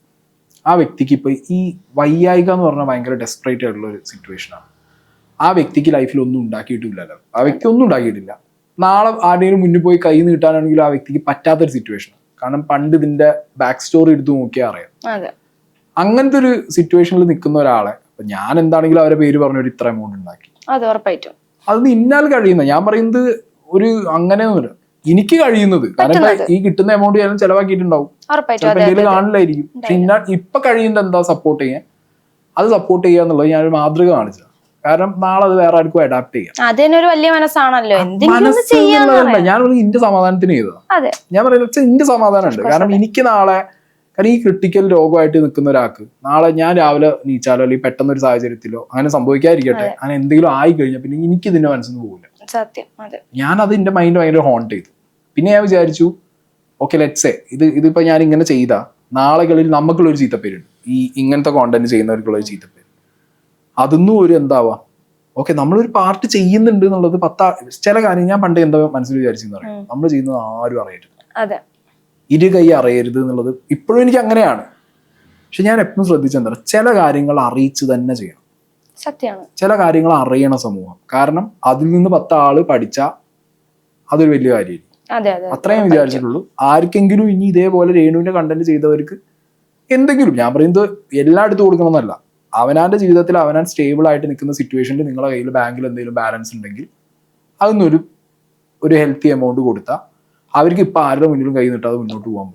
ആ വ്യക്തിക്ക് ഇപ്പൊ ഈ വയ്യായിക എന്ന് പറഞ്ഞാൽ ഭയങ്കര ഡെസ്പറേറ്റ് ആയിട്ടുള്ള ഒരു സിറ്റുവേഷനാണ്. ആ വ്യക്തിക്ക് ലൈഫിൽ ഒന്നും ഉണ്ടാക്കിയിട്ടില്ലല്ലോ. ആ വ്യക്തി ഒന്നും ഉണ്ടാക്കിയിട്ടില്ല. നാളെ ആരുടെയും മുന്നിൽ പോയി കൈ നീട്ടാനാണെങ്കിലും ആ വ്യക്തിക്ക് പറ്റാത്തൊരു സിറ്റുവേഷൻ. കാരണം പണ്ട് ഇതിന്റെ ബാക്ക് സ്റ്റോറി എടുത്ത് നോക്കിയാൽ അറിയാം. അങ്ങനത്തെ ഒരു സിറ്റുവേഷനിൽ നിൽക്കുന്ന ഒരാളെ ഞാൻ എന്താണെങ്കിലും അവരെ പേര് പറഞ്ഞ ഒരു ഇത്ര എമൗണ്ട് ഉണ്ടാക്കി, അത് ഇന്നാൽ കഴിയുന്ന, ഞാൻ പറയുന്നത് ഒരു അങ്ങനെയൊന്നുമില്ല, എനിക്ക് കഴിയുന്നത്. കാരണം ഈ കിട്ടുന്ന എമൗണ്ട് ഞാൻ ചെലവാക്കിയിട്ടുണ്ടാവും, എന്തെങ്കിലും കാണില്ലായിരിക്കും. പക്ഷെ ഇപ്പൊ കഴിയുന്നത് എന്താ, സപ്പോർട്ട് ചെയ്യാൻ, അത് സപ്പോർട്ട് ചെയ്യുക എന്നുള്ളത് ഞാനൊരു മാതൃക കാണിച്ചത്. കാരണം നാളെ അത് വേറെ ആർക്കും അഡാപ്റ്റ് ചെയ്യാം. അതിനൊരു വലിയ മനസ്സാണല്ലോ. ഞാൻ ഇന്റെ സമാധാനത്തിന് ചെയ്തതാ. ഞാൻ പറയുന്നത് ഇന്റെ സമാധാനം ഉണ്ട്. കാരണം എനിക്ക് നാളെ, കാരണം ഈ ക്രിട്ടിക്കൽ രോഗമായിട്ട് നിൽക്കുന്ന ഒരാൾക്ക് നാളെ ഞാൻ രാവിലെ നീച്ചാലോ അല്ലെങ്കിൽ പെട്ടെന്നൊരു സാഹചര്യത്തിലോ അങ്ങനെ സംഭവിക്കാതിരിക്കട്ടെ, അങ്ങനെ എന്തെങ്കിലും ആയി കഴിഞ്ഞാൽ പിന്നെ എനിക്ക് ഇതിന്റെ മനസ്സിൽ നിന്ന് പോകില്ല. സത്യം. ഞാൻ അത് എന്റെ മൈൻഡ് ഭയങ്കര ഹോണ്ട് ചെയ്തു. പിന്നെ ഞാൻ വിചാരിച്ചു ഓക്കെ ലെറ്റ്സ് ഇതിപ്പോ ഞാൻ ഇങ്ങനെ ചെയ്താ നാളുകളിൽ നമുക്കുള്ളൊരു ചീത്തപ്പേരുണ്ട്, ഈ ഇങ്ങനത്തെ കോണ്ടന്റ് ചെയ്യുന്നവർക്കുള്ളൊരു ചീത്തപ്പേര്. അതൊന്നും ഒരു എന്താവാ ഓക്കെ നമ്മളൊരു പാർട്ട് ചെയ്യുന്നുണ്ട് എന്നുള്ളത് ചില കാര്യം ഞാൻ പണ്ട് എന്താ മനസ്സിൽ വിചാരിച്ചെന്ന് പറയാം, നമ്മൾ ചെയ്യുന്നത് ആരും അറിയരുത്, ഇരു കൈ അറിയരുത് എന്നുള്ളത് ഇപ്പോഴും എനിക്ക് അങ്ങനെയാണ്. പക്ഷെ ഞാൻ എപ്പോഴും ശ്രദ്ധിച്ചെന്താ ചില കാര്യങ്ങൾ അറിയിച്ച് തന്നെ ചെയ്യണം. സത്യമാണ്. ചില കാര്യങ്ങൾ അറിയണം സമൂഹം, കാരണം അതിൽ നിന്ന് 10 ആള് പഠിച്ചാൽ അതൊരു വലിയ കാര്യമായിരിക്കും. അത്രയും വിചാരിച്ചിട്ടുള്ളൂ. ആർക്കെങ്കിലും ഇനി ഇതേപോലെ രേണുവിന്റെ കണ്ടന്റ് ചെയ്തവർക്ക് എന്തെങ്കിലും, ഞാൻ പറയുന്നത് എല്ലായിടത്തും കൊടുക്കണമെന്നല്ല, അവനാന്റെ ജീവിതത്തിൽ അവനാൻ സ്റ്റേബിൾ ആയിട്ട് നിൽക്കുന്ന സിറ്റുവേഷനിൽ നിങ്ങളുടെ കയ്യിൽ ബാങ്കിൽ എന്തെങ്കിലും ബാലൻസ് ഉണ്ടെങ്കിൽ അതൊന്നൊരു ഹെൽത്തി എമൗണ്ട് കൊടുത്താൽ അവർക്ക് ഇപ്പൊ ആരുടെ മുന്നിലും കൈ നീട്ടാതെ മുന്നോട്ട് പോകാൻ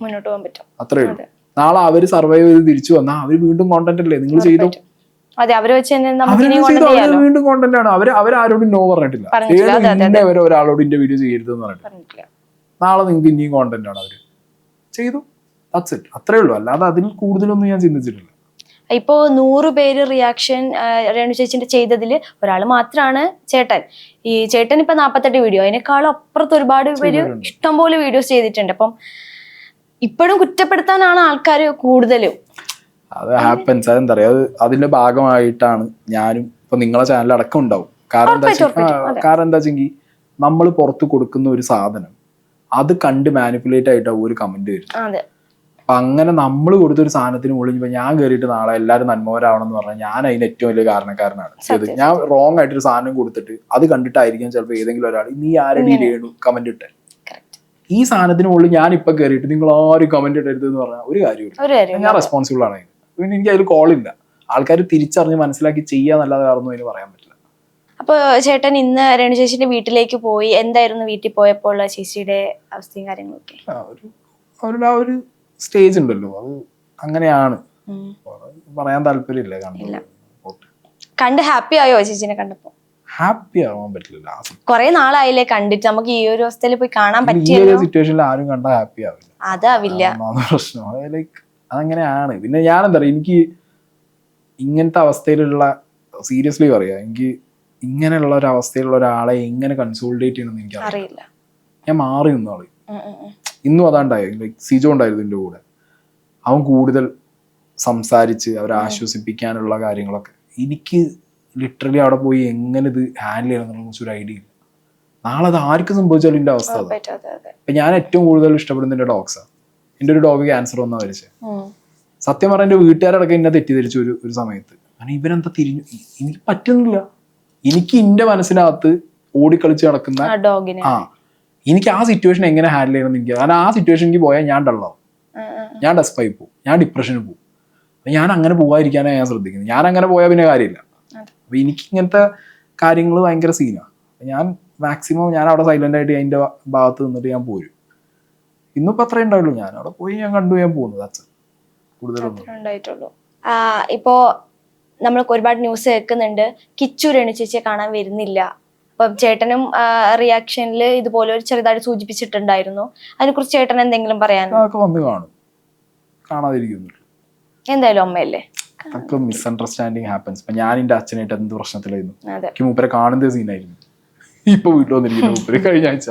പറ്റും. അത്രേ ഉള്ളൂ. നാളെ അവര് സർവൈവ് ചെയ്ത് തിരിച്ചു വന്നാൽ അവര് വീണ്ടും കോണ്ടന്റ് അല്ലേ നിങ്ങൾ ചെയ്തോ, വീണ്ടും കോണ്ടന്റ് ആണ്. അവരാരോടും നോ പറഞ്ഞിട്ടില്ല, ഒരാളോട് ഇന്റെ വീഡിയോ ചെയ്യരുതെന്ന് പറഞ്ഞിട്ടില്ല. നാളെ നിങ്ങൾക്ക് ഇനിയും കോണ്ടന്റ് ആണ് അവര് ചെയ്തു, ദാറ്റ്സ് ഇറ്റ്, അത്രേ ഉള്ളൂ. അല്ലാതെ അതിൽ കൂടുതലൊന്നും ഞാൻ ചിന്തിച്ചിട്ടില്ല. ഇപ്പോ 100 പേര് റിയാക്ഷൻ രേണു ചേച്ചിന്റെ ചെയ്തതിൽ ഒരാൾ മാത്രമാണ് ചേട്ടൻ. ഈ ചേട്ടൻ ഇപ്പൊ 48 വീഡിയോ, അതിനേക്കാളും അപ്പുറത്ത് ഒരുപാട് പേര് ഇഷ്ടംപോലെ വീഡിയോസ് ചെയ്തിട്ടുണ്ട്. അപ്പം ഇപ്പോഴും കുറ്റപ്പെടുത്താനാണ് ആൾക്കാർ കൂടുതലും. അത് ഹാപ്പൻസ്, അതെന്താ പറയാ, അതിന്റെ ഭാഗമായിട്ടാണ് ഞാനും ഇപ്പൊ നിങ്ങളെ ചാനൽ അടക്കം ഉണ്ടാവും. കാരണം എന്താ വെച്ചെങ്കിൽ നമ്മൾ പുറത്ത് കൊടുക്കുന്ന ഒരു സാധനം അത് കണ്ട് മാനിപ്പുലേറ്റ് ആയിട്ടാവും ഒരു കമന്റ് വരും. അപ്പൊ അങ്ങനെ നമ്മൾ കൊടുത്തൊരു സാധനത്തിന് മുകളിൽ ഞാൻ കയറിയിട്ട് നാളെ എല്ലാവരും നന്മവരാവണം എന്ന് പറഞ്ഞാൽ ഞാൻ അതിന് ഏറ്റവും വലിയ കാരണക്കാരനാണ്. ഞാൻ റോങ് ആയിട്ടൊരു സാധനം കൊടുത്തിട്ട് അത് കണ്ടിട്ടായിരിക്കും ചിലപ്പോൾ ഏതെങ്കിലും ഒരാൾ നീ ആരുടെ രേണു കമന്റ് ഇട്ടെ, ഈ സാധനത്തിന് മുകളിൽ ഞാൻ ഇപ്പൊ കയറിയിട്ട് നിങ്ങൾ ആരും കമന്റ് ഇടരുത് എന്ന് പറഞ്ഞാൽ ഒരു കാര്യമില്ല. ഞാൻ റെസ്പോൺസിബിൾ ആണ്. പിന്നെ എനിക്ക് അതിൽ കോളില്ല. ആൾക്കാർ തിരിച്ചറിഞ്ഞ് മനസ്സിലാക്കി ചെയ്യാന്നല്ലാതെ വേറൊന്നും അതിന് പറയാൻ പറ്റില്ല. അപ്പൊ ചേട്ടൻ ഇന്ന് രേണു ചേച്ചിന്റെ വീട്ടിലേക്ക് പോയി, എന്തായിരുന്നു വീട്ടിൽ പോയപ്പോൾ ചേച്ചിയുടെ അവസ്ഥയും കാര്യങ്ങളൊക്കെ? ഒരു സ്റ്റേജ് ഉണ്ടല്ലോ, അത് അങ്ങനെയാണ്, പറയാൻ താല്പര്യമില്ല. കണ്ട് ഹാപ്പി ആയോ ചേച്ചിനെ കണ്ടപ്പോ? ഹാപ്പി ആവാൻ പറ്റില്ല, കൊറേ നാളായില്ലേ കണ്ടിട്ട്, നമുക്ക് ഈ ഒരു അവസ്ഥയിൽ പോയി കാണാൻ പറ്റിയ സിറ്റുവേഷനിൽ ആരും കണ്ടാൽ ഹാപ്പി ആവില്ല. അതാവില്ല പ്രശ്നം. അതങ്ങനെയാണ്. പിന്നെ ഞാനെന്താ പറയാ, എനിക്ക് ഇങ്ങനത്തെ അവസ്ഥയിലുള്ള, സീരിയസ്ലി പറയാ, എനിക്ക് ഇങ്ങനെയുള്ള ഒരു അവസ്ഥയിലുള്ള ഒരാളെ എങ്ങനെ കൺസോൾട്ടേറ്റ് ചെയ്യണമെന്ന് എനിക്ക് അറിയില്ല. ഞാൻ മാറി നിന്ന ആള് ഇന്നും അതാണ്ടായിരുന്നു. ലൈക്ക് സിജോ ഉണ്ടായിരുന്നു എൻ്റെ കൂടെ, അവൻ കൂടുതൽ സംസാരിച്ച് അവരെ ആശ്വസിപ്പിക്കാനുള്ള കാര്യങ്ങളൊക്കെ. എനിക്ക് ലിറ്ററലി അവിടെ പോയി എങ്ങനെ ഇത് ഹാൻഡിൽ ചെയ്യണം എന്നുള്ള കുറിച്ചൊരു ഐഡിയ ഇല്ല. നാളെ അത് ആർക്ക് സംഭവിച്ചാലും എൻ്റെ അവസ്ഥ അതാണ്. ഇപ്പൊ ഞാൻ ഏറ്റവും കൂടുതൽ ഇഷ്ടപ്പെടുന്ന എൻ്റെ ഡോഗ്സാണ്. എൻ്റെ ഒരു ഡോഗ് ക്യാൻസർ വന്നാ മരിച്ചത്. സത്യം പറഞ്ഞ എൻ്റെ വീട്ടുകാരടക്കം എന്നെ തെറ്റിദ്ധരിച്ചു ഒരു സമയത്ത്. കാരണം ഇവരെന്താ തിരിഞ്ഞു, എനിക്ക് പറ്റുന്നില്ല. എനിക്ക് എന്റെ മനസ്സിനകത്ത് ഓടിക്കളിച്ച് നടക്കുന്ന എനിക്ക് ആ സിറ്റുവേഷൻ എങ്ങനെ ഹാൻഡിൽ ചെയ്യണം എന്ന് എനിക്ക്, കാരണം ആ സിറ്റുവേഷനിലേക്ക് പോയാൽ ഞാൻ ഡള്ളാവും, ഞാൻ ഡെസ്പായി പോകും, ഞാൻ ഡിപ്രഷന് പോകും. അപ്പൊ ഞാൻ അങ്ങനെ പോകാതിരിക്കാനാണ് ഞാൻ ശ്രദ്ധിക്കുന്നത്. ഞാൻ അങ്ങനെ പോയാൽ പിന്നെ കാര്യമില്ല. അപ്പൊ എനിക്ക് ഇങ്ങനത്തെ കാര്യങ്ങൾ ഭയങ്കര സീനാണ്. ഞാൻ മാക്സിമം ഞാൻ അവിടെ സൈലന്റ് ആയിട്ട് അതിന്റെ ഭാഗത്ത് നിന്നിട്ട് ഞാൻ പോരും. ഇന്നിപ്പോ അത്രേ ഉണ്ടാവുള്ളൂ. ഞാൻ അവിടെ പോയി ഞാൻ കണ്ടു ഞാൻ പോകുന്നത് കൂടുതലൊന്നും. ഇപ്പോ നമ്മൾക്ക് ഒരുപാട് ന്യൂസ് കേൾക്കുന്നുണ്ട്, കിച്ചു രേണു ചേച്ചിയെ കാണാൻ വരുന്നില്ല. അപ്പം ചേട്ടനും റിയാക്ഷനിൽ ഇതുപോലെ ഒരു ചെറുതായിട്ട് സൂചിപ്പിച്ചിട്ടുണ്ടായിരുന്നു. അതിനെ കുറിച്ച് ചേട്ടൻ എന്തെങ്കിലും പറയാൻ? വന്ന് കാണും, കാണാതിരിക്കുന്നില്ല. എന്തായാലും അമ്മയല്ലേ, മിസ്അണ്ടർസ്റ്റാൻഡിങ് ഹാപ്പൻസ്. ഇപ്പൊ ഞാൻ എന്റെ അച്ഛനായിട്ട് എന്ത് പ്രശ്നത്തിലായിരുന്നു, എനിക്ക് മൂപ്പരെ കാണുന്ന സീനായിരുന്നു. ഇപ്പൊ വീട്ടിൽ വന്നിരിക്കുന്നു മൂപ്പര് കഴിഞ്ഞ ആഴ്ച.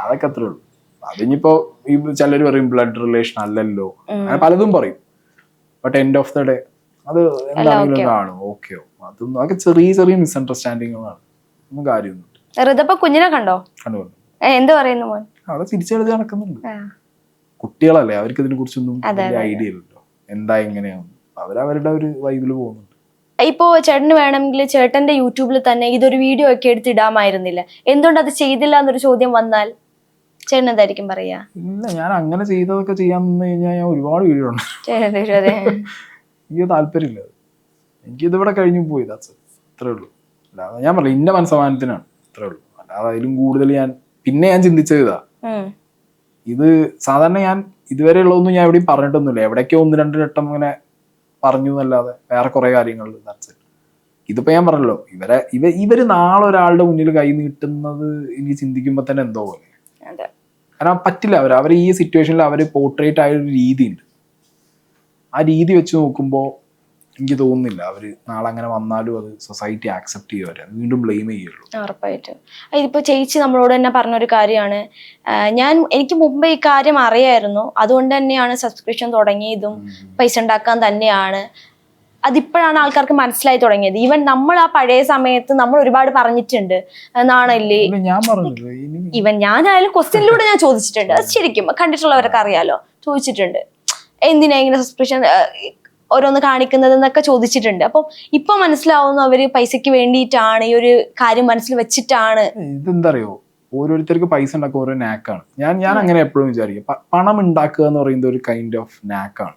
അതൊക്കെ അത്രേ ഉള്ളൂ. അതിനിപ്പോ ഈ ചിലര് പറയും ബ്ലഡ് റിലേഷൻ അല്ലല്ലോ, അങ്ങനെ പലതും പറയും. But end of the day അത് എന്താണെങ്കിലും കാണും. ഓക്കെയോ, അതൊന്നും അതൊക്കെ ചെറിയ ചെറിയ മിസ്അണ്ടർസ്റ്റാൻഡിങ്ങുകളാണ്, ഒന്നും കാര്യമൊന്നും. കുഞ്ഞിനെ കണ്ടോ? കണ്ടു. എന്ത് പറയുന്നു മോൻ? അവിടെ തിരിച്ചെഴുതി നടക്കുന്നുണ്ട്. കുട്ടികളല്ലേ, അവർക്ക് ഇതിനെ കുറിച്ചൊന്നും ഐഡിയ ഇല്ലല്ലോ എന്താ എങ്ങനെയാവും. അവരവരുടെ ഒരു വൈബില് പോകുന്നുണ്ട്. ഇപ്പോ ചേട്ടന് വേണമെങ്കിൽ ചേട്ടന്റെ യൂട്യൂബിൽ തന്നെ ഇതൊരു വീഡിയോ ഒക്കെ എടുത്തിടാമായിരുന്നില്ല, എന്തുകൊണ്ട് അത് ചെയ്തില്ല എന്നൊരു ചോദ്യം വന്നാൽ ചേട്ടൻ എന്തായിരിക്കും പറയാ? ഇല്ല, ഞാൻ അങ്ങനെ ചെയ്തതൊക്കെ ചെയ്യാൻ നിന്ന് കഴിഞ്ഞാൽ ഞാൻ ഒരുപാട് വീഡിയോ ഉണ്ട്. എനിക്ക് താല്പര്യമില്ല, എനിക്കിതിവിടെ കഴിഞ്ഞു പോയി, അത്രേ ഉള്ളൂ. അല്ലാതെ ഞാൻ പറഞ്ഞു ഇന്ന മനസ്സമാനത്തിനാണ്, അത്രേ ഉള്ളൂ. അല്ലാതെ അതിലും കൂടുതൽ ഞാൻ ചിന്തിച്ചത് ഇതാ. ഇത് സാധാരണ ഞാൻ ഇതുവരെ ഉള്ളതൊന്നും ഞാൻ എവിടെയും പറഞ്ഞിട്ടൊന്നുമില്ല. എവിടേക്കോ 1-2 വട്ടം അങ്ങനെ പറഞ്ഞു എന്നല്ലാതെ വേറെ കുറെ കാര്യങ്ങൾ. ഇതിപ്പോ ഞാൻ പറഞ്ഞല്ലോ, ഇവര് നാളെ ഒരാളുടെ മുന്നിൽ കൈ നീട്ടുന്നത് എനിക്ക് ചിന്തിക്കുമ്പോ തന്നെ എന്തോ പോലെ. കാരണം പറ്റില്ല. അവർ ഈ സിറ്റുവേഷനിൽ അവര് പോർട്രേറ്റ് ആയ ഒരു രീതിയുണ്ട്. ആ രീതി വെച്ച് നോക്കുമ്പോൾ എനിക്ക് തോന്നുന്നില്ല അവര് നാളെ അങ്ങനെ വന്നാലും അത് സൊസൈറ്റി ആക്സെപ്റ്റ് ചെയ്യുക, അവരെ വീണ്ടും ബ്ലെയിം ചെയ്യുള്ളൂ. ഉറപ്പായിട്ടും. ഇതിപ്പോ ചേച്ചി നമ്മളോട് തന്നെ പറഞ്ഞൊരു കാര്യമാണ്, എനിക്ക് മുമ്പ് ഈ കാര്യം അറിയായിരുന്നു, അതുകൊണ്ട് തന്നെയാണ് സബ്സ്ക്രിപ്ഷൻ തുടങ്ങിയതും പൈസ ഉണ്ടാക്കാൻ തന്നെയാണ്. അതിപ്പോഴാണ് ആൾക്കാർക്ക് മനസ്സിലായി തുടങ്ങിയത്. ഈവൻ നമ്മൾ ആ പഴയ സമയത്ത് നമ്മൾ ഒരുപാട് പറഞ്ഞിട്ടുണ്ട്, നാണല്ലേ. ഞാൻ പറഞ്ഞത് ഈവൻ ഞാനായാലും ക്വസ്റ്റ്യനിലൂടെ ഞാൻ ചോദിച്ചിട്ടുണ്ട്, അത് ശരിക്കും കണ്ടിട്ടുള്ളവരൊക്കെ അറിയാലോ, ചോദിച്ചിട്ടുണ്ട് എന്തിനാ ഇങ്ങനെ സബ്സ്ക്രിപ്ഷൻ ഓരോന്ന് കാണിക്കുന്നത് എന്നൊക്കെ ചോദിച്ചിട്ടുണ്ട്. അപ്പം ഇപ്പൊ മനസ്സിലാവുന്നു അവര് പൈസക്ക് വേണ്ടിയിട്ടാണ്, ഈ ഒരു കാര്യം മനസ്സിൽ വെച്ചിട്ടാണ്. ഇതെന്താ അറിയോ, ഓരോരുത്തർക്ക് പൈസ ഉണ്ടാക്കുക ഓരോ നാക്കാണ്. ഞാൻ അങ്ങനെ എപ്പോഴും വിചാരിക്കും, പണം ഉണ്ടാക്കുക എന്ന് പറയുന്നത് ഒരു കൈൻഡ് ഓഫ് നാക്കാണ്.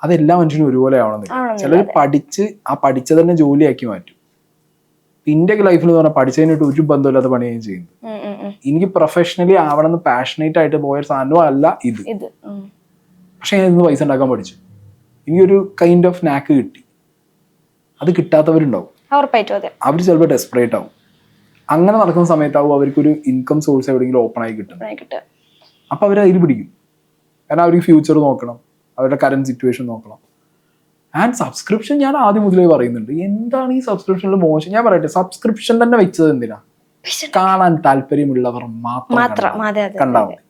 അതെല്ലാ മനുഷ്യനും ഒരുപോലെ ആവണമെന്നില്ല. ചിലർ പഠിച്ചത് തന്നെ ജോലിയാക്കി മാറ്റും. എന്റെ ലൈഫിൽ എന്ന് പറഞ്ഞാൽ പഠിച്ചതിനായിട്ട് ഒരു ബന്ധമില്ലാത്ത പണി ഞാൻ ചെയ്യുന്നത്. എനിക്ക് പ്രൊഫഷണലി ആവണമെന്ന് പാഷനേറ്റ് ആയിട്ട് പോയ സാധനവും അല്ല ഇത്. പക്ഷെ ഞാൻ ഇന്ന് പൈസ ഉണ്ടാക്കാൻ പഠിച്ചു. എനിക്കൊരു കൈൻഡ് ഓഫ് നാക്ക് കിട്ടി. അത് കിട്ടാത്തവരുണ്ടാവും, അവർ ചിലപ്പോൾ ഡെസ്പറേറ്റ് ആവും. അങ്ങനെ നടക്കുന്ന സമയത്താവും അവർക്കൊരു ഇൻകം സോഴ്സ് എവിടെയെങ്കിലും ഓപ്പൺ ആയി കിട്ടും. അപ്പൊ അവർ അതിൽ പിടിക്കും. കാരണം അവർക്ക് ഫ്യൂച്ചർ നോക്കണം, അവരുടെ കറന്റ് സിറ്റുവേഷൻ നോക്കണം. ആൻഡ് സബ്സ്ക്രിപ്ഷൻ ഞാൻ ആദ്യം മുതലേ പറയുന്നുണ്ട്, എന്താണ് ഈ സബ്സ്ക്രിപ്ഷനിൽ മോശം? ഞാൻ പറയട്ടെ, സബ്സ്ക്രിപ്ഷൻ തന്നെ വെച്ചത് എന്തിനാ? കാണാൻ താല്പര്യമുള്ളവർ മാത്രം കണ്ടാൽ മതി.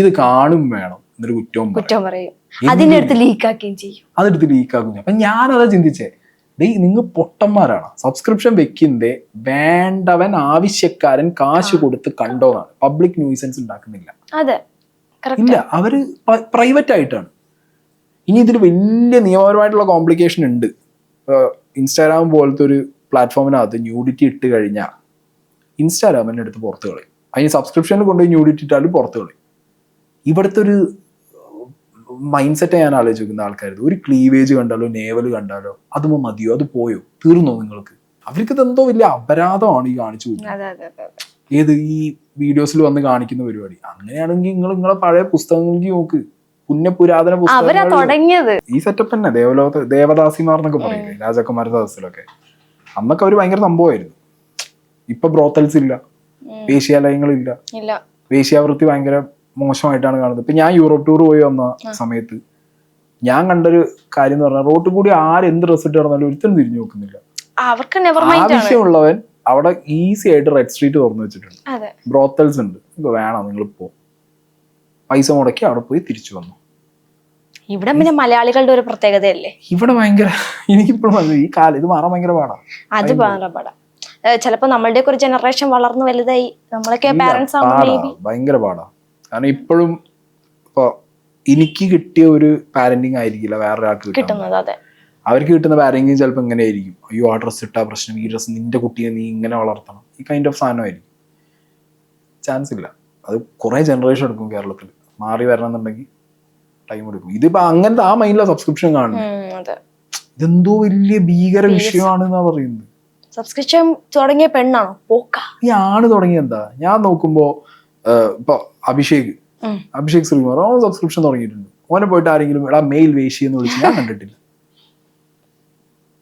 ഇത് കാണും വേണം, എന്നൊരു കുറ്റവും പറയും, അതെടുത്ത് ലീക്കാക്കുകയും ചെയ്യും. അപ്പൊ ഞാനതാ ചിന്തിച്ചേ, നിങ്ങൾ പൊട്ടന്മാരാണ്. സബ്സ്ക്രിപ്ഷൻ വെക്കുന്നതേ വേണ്ടവൻ ആവശ്യക്കാരൻ കാശ് കൊടുത്ത് കണ്ടോന്നാണ്. പബ്ലിക് ന്യൂസൻസ് ഉണ്ടാക്കുന്നില്ല. ഇല്ല, അവര് പ്രൈവറ്റ് ആയിട്ടാണ്. ഇനി ഇതിൽ വലിയ നിയമപരമായിട്ടുള്ള കോംപ്ലിക്കേഷൻ ഉണ്ട്. ഇൻസ്റ്റാഗ്രാം പോലത്തെ ഒരു പ്ലാറ്റ്ഫോമിനകത്ത് ന്യൂഡിറ്റി ഇട്ട് കഴിഞ്ഞാൽ ഇൻസ്റ്റാഗ്രാമിന്റെ അടുത്ത് പുറത്ത് കളയും. അതിന് സബ്സ്ക്രിപ്ഷനിൽ കൊണ്ടുപോയി ന്യൂഡിറ്റി ഇട്ടാലും പുറത്ത് കളയും. ഇവിടുത്തെ ഒരു മൈൻഡ് സെറ്റ് ഞാൻ ആലോചിക്കുന്ന ആൾക്കാരുത്. ഒരു ക്ലീവേജ് കണ്ടാലോ നേവൽ കണ്ടാലോ അതുമോ മതിയോ, അത് പോയോ, തീർന്നോ നിങ്ങൾക്ക്? അവർക്ക് ഇതെന്തോ വലിയ അപരാധമാണ് ഈ കാണിച്ചു കൊടുക്കുന്നത്. ഏത് ഈ വീഡിയോസിൽ വന്ന് കാണിക്കുന്ന പരിപാടി. അങ്ങനെയാണെങ്കിൽ നിങ്ങളെ പഴയ പുസ്തകങ്ങൾക്ക് നോക്ക്, പുരാതന പുസ്തകങ്ങൾ. ഈ സെറ്റപ്പ് തന്നെ ദേവദാസിമാർ എന്നൊക്കെ പറയില്ലേ, രാജകുമാര സദസ്സിലൊക്കെ. അന്നൊക്കെ അവര് ഭയങ്കര സംഭവമായിരുന്നു. ഇപ്പൊ ബ്രോത്തൽസ് ഇല്ല, വേശ്യാലയങ്ങളില്ല, വേശ്യാവൃത്തി ഭയങ്കര മോശമായിട്ടാണ് കാണുന്നത്. ഇപ്പൊ ഞാൻ യൂറോപ്പ് ടൂർ പോയി വന്ന സമയത്ത് ഞാൻ കണ്ടൊരു കാര്യം എന്ന് പറഞ്ഞാൽ, റോട്ടിൽ കൂടി ആരെന്ത് ഡ്രസ് ഇട്ട് നടന്നാലും ഒരുത്തരും തിരിഞ്ഞു നോക്കുന്നില്ല. ആവശ്യമുള്ളവൻ അവിടെ ഈസി ആയിട്ട് റെഡ് സ്ട്രീറ്റ് തുറന്നു വെച്ചിട്ടുണ്ട്. ബ്രോത്തൽസ് ഉണ്ട്, വേണം നിങ്ങൾ പോ. പൈസ മുടക്കി അവിടെ പോയി തിരിച്ചു വന്നു. ഇവിടെ പിന്നെ മലയാളികളുടെ ഒരു പ്രത്യേകതയല്ലേ, ഇവിടെ ഭയങ്കര, എനിക്കിപ്പോഴും ഈ കാലം ഇത് മാറാൻ ഭയങ്കര പാടാണ്. അത് പാടാ. ചിലപ്പോ നമ്മളുടെ ഒരു ജനറേഷൻ വളർന്നു വലുതായി, നമ്മളൊക്കെ പാരന്റ്സ് ഭയങ്കര പാടാ. കാരണം ഇപ്പോഴും ഇപ്പൊ എനിക്ക് കിട്ടിയ ഒരു പാരന്റിങ് ആയിരിക്കില്ല വേറൊരാൾക്ക് കിട്ടുന്നത്. അവർക്ക് കിട്ടുന്ന പാരന്റിങ് ചിലപ്പോൾ ഇങ്ങനെ ആയിരിക്കും, അയ്യോ ആ ഡ്രസ്സ് ഇട്ടാ പ്രശ്നം, ഈ ഡ്രസ്സ് നിന്റെ കുട്ടിയെ നീ ഇങ്ങനെ വളർത്തണം, ഈ കൈൻഡ് ഓഫ് സാധനമായിരിക്കും. ചാൻസ് ഇല്ല. അത് കുറെ ജനറേഷൻ എടുക്കും. കേരളത്തിൽ മാറി വരണം എന്നുണ്ടെങ്കിൽ ടൈം എടുക്കും. ഇതിപ്പോ അങ്ങനത്തെ ആ മൈൻഡിലാണ് സബ്സ്ക്രിപ്ഷൻ കാണുന്നത്. ഇതെന്തോ വലിയ ഭീകര വിഷയമാണ് എന്നാ പറയുന്നത്. സബ്സ്ക്രിപ്ഷൻ തുടങ്ങിയ പെണ്ണാണോ പോക്ക? ഈ ആണ് തുടങ്ങിയ എന്താ? ഞാൻ നോക്കുമ്പോ ഇപ്പൊ അഭിഷേക് ശ്രീകുമാർ ഓൻ സബ്സ്ക്രിപ്ഷൻ തുടങ്ങിയിട്ടുണ്ട്. ഓനെ പോയിട്ട് ആരെങ്കിലും എടാ മെയിൽ വേശി എന്ന് വിളിച്ച് ഞാൻ കണ്ടിട്ടില്ല.